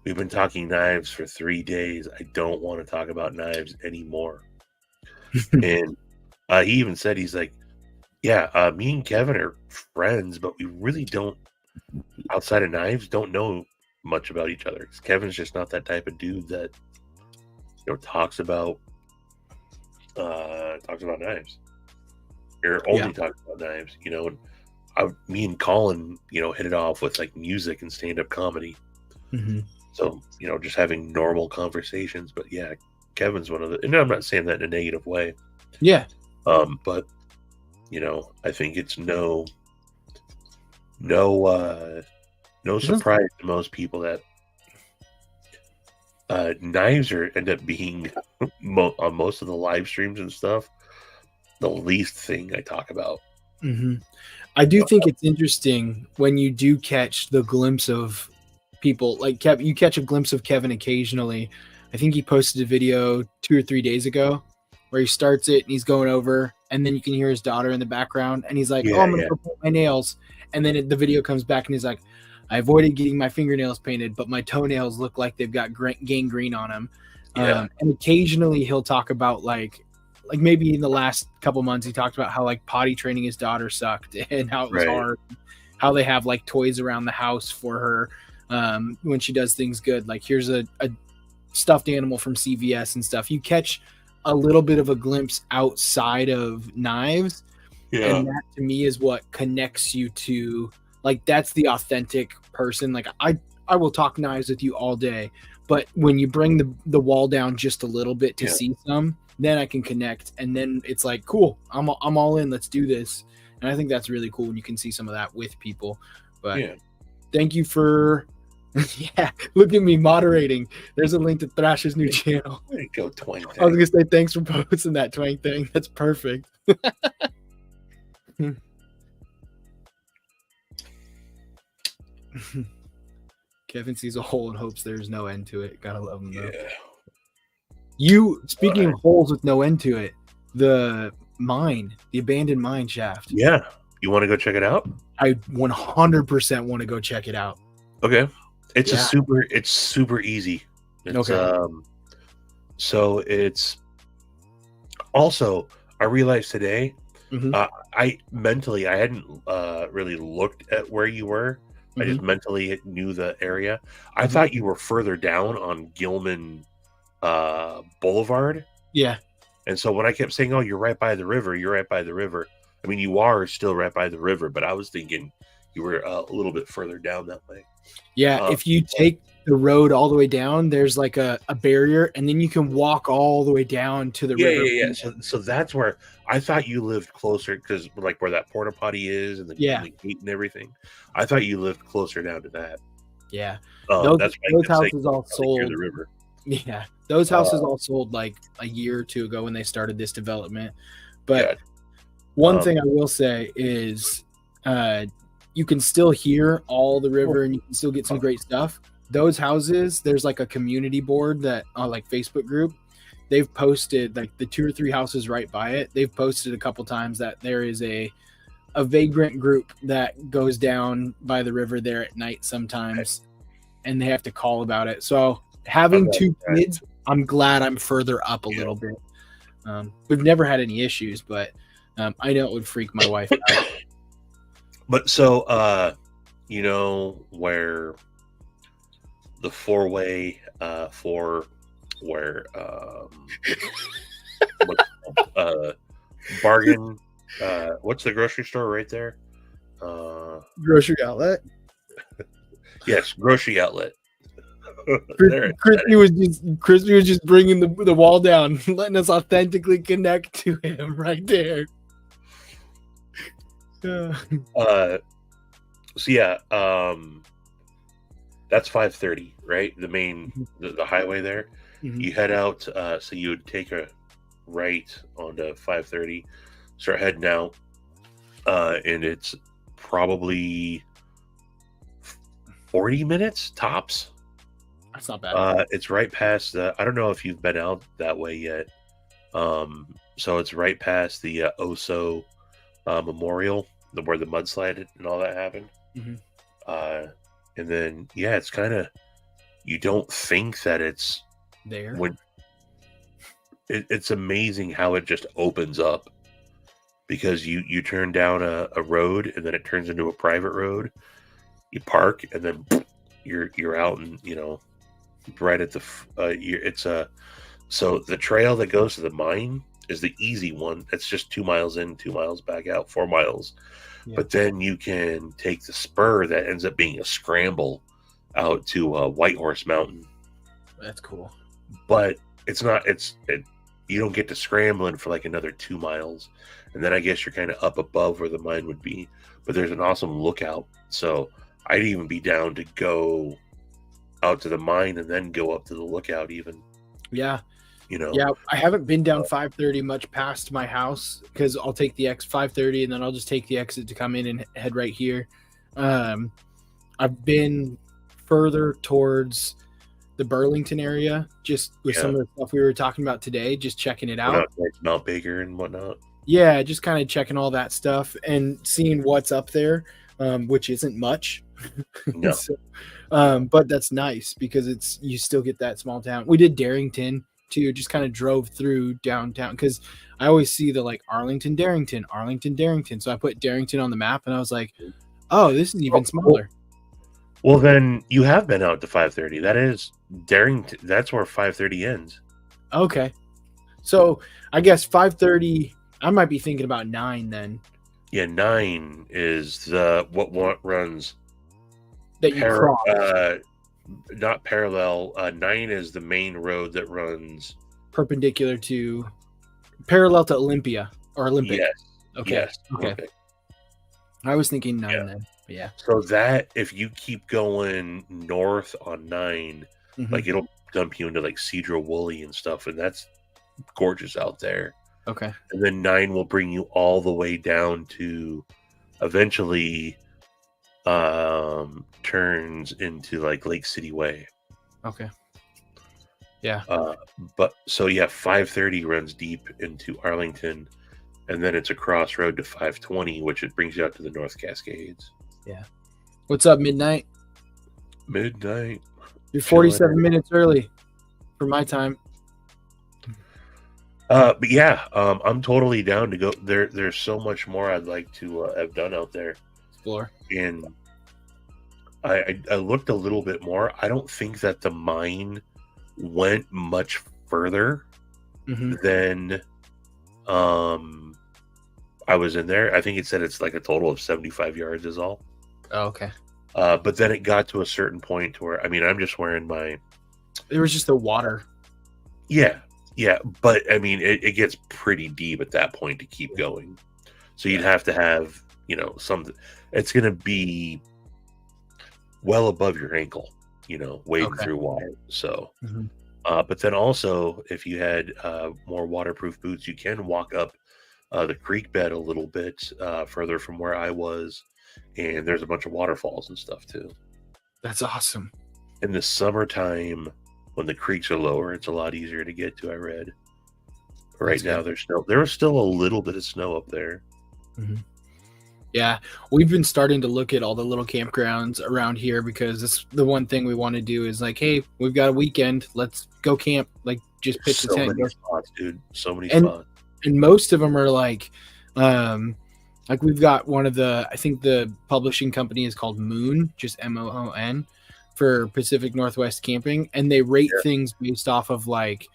we've been talking knives for 3 days. I don't want to talk about knives anymore. And he even said, he's like, yeah, me and Kevin are friends, but we really don't, outside of knives, don't know much about each other. Kevin's just not that type of dude that, talks about knives. You're only talking about knives, and me and Colin, hit it off with like music and stand-up comedy. Mm-hmm. So, just having normal conversations. But yeah, Kevin's one of the, and I'm not saying that in a negative way. Yeah. But, I think it's no surprise to most people that knives end up being on most of the live streams and stuff the least thing I talk about. Mm-hmm. I do think it's interesting when you do catch the glimpse of people like Kevin. You catch a glimpse of Kevin occasionally. I think he posted a video 2 or 3 days ago where he starts it and he's going over, and then you can hear his daughter in the background, and he's like, I'm gonna go paint my nails, and then the video comes back and he's like, I avoided getting my fingernails painted, but my toenails look like they've got gangrene on them. And occasionally he'll talk about like maybe in the last couple months he talked about how like potty training his daughter sucked and how it was hard, how they have like toys around the house for her when she does things good. Like here's a stuffed animal from CVS and stuff. You catch a little bit of a glimpse outside of knives. Yeah. And that to me is what connects you to, like, that's the authentic person. Like I will talk knives with you all day, but when you bring the wall down just a little bit to see some, then I can connect. And then it's like, cool, I'm all in, let's do this. And I think that's really cool when you can see some of that with people. But thank you for, look at me moderating. There's a link to Thrash's new channel. There you go, Twang. I was going to say, thanks for posting that Twang thing. That's perfect. Kevin sees a hole and hopes there's no end to it. Gotta love him though. Speaking of holes with no end to it, the abandoned mine shaft. Yeah. You want to go check it out? I 100% want to go check it out. Okay. It's super easy. It's, so it's also, I realized today, I hadn't really looked at where you were. I just mentally knew the area. I thought you were further down on Gilman Boulevard. Yeah. And so when I kept saying, oh, you're right by the river, I mean, you are still right by the river, but I was thinking you were a little bit further down that way. Yeah. If you take the road all the way down, there's like a barrier, and then you can walk all the way down to the river. Yeah. So that's where I thought you lived closer, because like where that porta potty is and the gate and everything. I thought you lived closer down to that. Yeah. That's why those houses all sold. Near the river. Yeah. Those houses all sold like a year or two ago when they started this development. But one thing I will say is you can still hear all the river and you can still get some great stuff. Those houses, there's like a community board that like Facebook group. They've posted like the 2 or 3 houses right by it. They've posted a couple times that there is a vagrant group that goes down by the river there at night sometimes, and they have to call about it. So having 2 kids, I'm glad I'm further up a little bit. We've never had any issues, but I know it would freak my wife out. But so, you know where the four-way for where what's it called? Bargain. What's the grocery store right there? Grocery outlet. Yes, grocery outlet. Christy was just bringing the wall down, letting us authentically connect to him right there. So yeah, that's 530, right? The main the highway there. Mhm. You head out, so you would take a right onto 530, start heading out, and it's probably 40 minutes tops. That's not bad. It's right past the. I don't know if you've been out that way yet. So it's right past the Oso Memorial, where the mudslide and all that happened. Mhm. And then yeah, it's kind of, you don't think that it's There. when it's amazing how it just opens up, because you turn down a road and then it turns into a private road. You park and then you're out, and right at the it's a so the trail that goes to the mine is the easy one. It's just 2 miles in, 2 miles back out, 4 miles. Yeah. But then you can take the spur that ends up being a scramble out to White Horse Mountain. That's cool. But it's not. You don't get to scrambling for like another 2 miles, and then I guess you're kind of up above where the mine would be. But there's an awesome lookout, so I'd even be down to go out to the mine and then go up to the lookout even. Yeah. Yeah, I haven't been down 530 much past my house, because I'll take the 530 and then I'll just take the exit to come in and head right here. I've been further towards the Burlington area, just with some of the stuff we were talking about today, just checking it out. Like Mount Baker and whatnot. Yeah, just kind of checking all that stuff and seeing what's up there, which isn't much. No. So, but that's nice, because you still get that small town. We did Darrington too, just kind of drove through downtown, because I always see the like Arlington, Darrington. So I put Darrington on the map and I was like, oh, this is even smaller. Well, then you have been out to 530. That is Darrington. That's where 530 ends. Okay. So I guess 530, I might be thinking about 9 then. Yeah, 9 is what runs that you cross. Not parallel. 9 is the main road that runs perpendicular to, parallel to Olympia or Olympic. Yes. Okay. Yes. Okay. Olympic. I was thinking 9 then. But yeah. So that if you keep going north on 9, like it'll dump you into like Cedro Woolley and stuff, and that's gorgeous out there. Okay. And then 9 will bring you all the way down to eventually turns into like Lake City Way. Okay. Yeah. But so yeah, 530 runs deep into Arlington, and then it's a crossroad to 520, which it brings you out to the North Cascades. Yeah. What's up, Midnight? Midnight. You're 47 minutes early for my time. But yeah, I'm totally down to go there. There's so much more I'd like to have done out there. Explore. And I looked a little bit more. I don't think that the mine went much further than I was in there. I think it said it's like a total of 75 yards is all. Oh, okay. But then it got to a certain point where, I mean, I'm just wearing my... It was just the water. Yeah. But, I mean, it gets pretty deep at that point to keep going. So you'd have to have, something... It's going to be well above your ankle, wading through water. So... but then also, if you had more waterproof boots, you can walk up the creek bed a little bit further from where I was. And there's a bunch of waterfalls and stuff too. That's awesome. In the summertime, when the creeks are lower, it's a lot easier to get to, I read. Right now, there's snow. There was still a little bit of snow up there. Yeah, we've been starting to look at all the little campgrounds around here because it's the one thing we want to do is like, hey, we've got a weekend, let's go camp. Like, just pitch the So tent. many spots, dude. So many And spots. and most of them are like we've got one of the, I think the publishing company is called Moon, just Moon, for Pacific Northwest camping, and they rate Yeah. things based off of like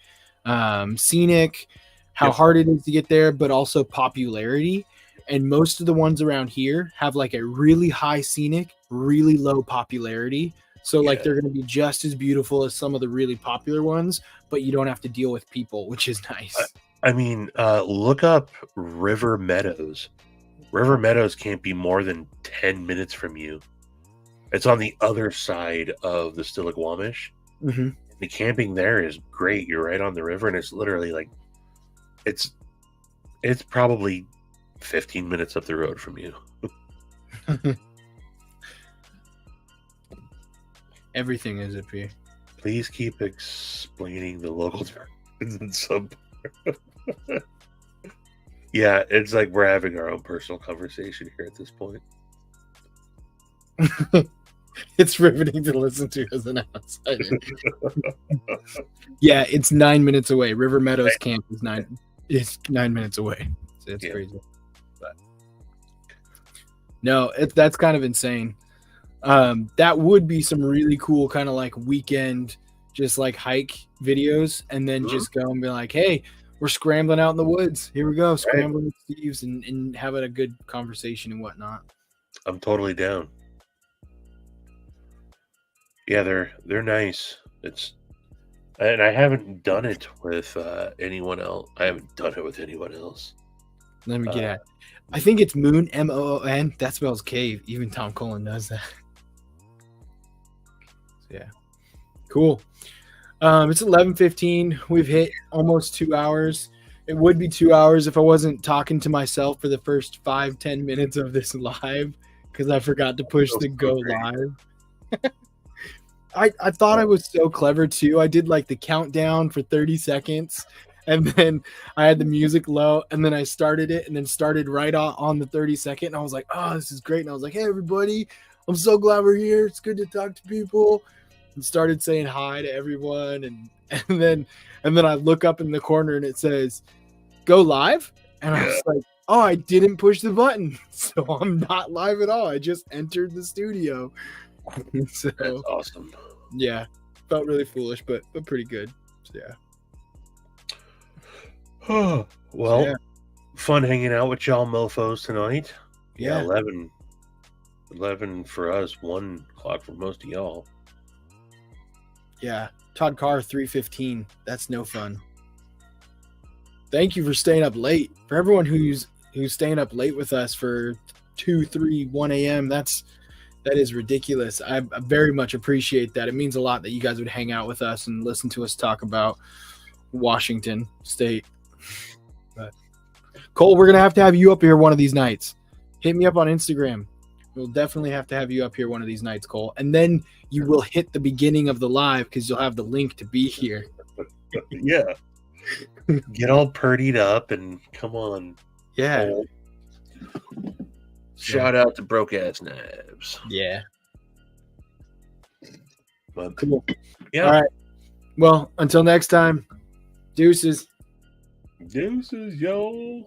scenic, how Yep. hard it is to get there, but also popularity. And most of the ones around here have like a really high scenic, really low popularity. So like Yeah. they're going to be just as beautiful as some of the really popular ones, but you don't have to deal with people, which is nice. I mean, look up River Meadows. River Meadows can't be more than 10 minutes from you. It's on the other side of the Stillaguamish. Mm-hmm. The camping there is great. You're right on the river, and it's literally like it's probably 15 minutes up the road from you. Everything is up here. Please keep explaining the local terms in some. Yeah, it's like we're having our own personal conversation here at this point. It's riveting to listen to as an outsider. Yeah, it's 9 minutes away. River Meadows Camp is 9 minutes away. So it's crazy. But no, that's kind of insane. That would be some really cool kind of like weekend, just like hike videos, and then just go and be like, hey, we're scrambling out in the woods. Here we go, scrambling with Steve's and having a good conversation and whatnot. I'm totally down. Yeah, they're nice. And I haven't done it with anyone else. I haven't done it with anyone else. Let me get at it. I think it's Moon, Moon. That spells cave. Even Tom Cullen knows that. Yeah. Cool. It's 11:15. We've hit almost 2 hours. It would be 2 hours if I wasn't talking to myself for the first 5-10 minutes of this live because I forgot to push the go live. I thought I was so clever too. I did like the countdown for 30 seconds and then I had the music low and then I started it and then started right on the 30-second. And I was like, oh, this is great. And I was like, hey, everybody, I'm so glad we're here. It's good to talk to people. And started saying hi to everyone. And then I look up in the corner and it says, go live. And I was like, oh, I didn't push the button. So I'm not live at all. I just entered the studio. So that's awesome. Yeah, felt really foolish, but pretty good. So, yeah. Well, fun hanging out with y'all mofos tonight. Yeah. 11 for us, 1 o'clock for most of y'all. Yeah, Todd Carr 3:15. That's no fun. Thank you for staying up late. For everyone who's staying up late with us for 2, 3, 1 a.m. That is ridiculous. I very much appreciate that. It means a lot that you guys would hang out with us and listen to us talk about Washington State. But Cole, we're going to have you up here one of these nights. Hit me up on Instagram. We'll definitely have to have you up here one of these nights, Cole. And then you will hit the beginning of the live because you'll have the link to be here. Yeah. Get all purdied up and come on. Yeah. Cole. Shout out to Broke Ass Knives. Yeah. But, cool. Yeah. All right. Well, until next time, deuces. Deuces, yo.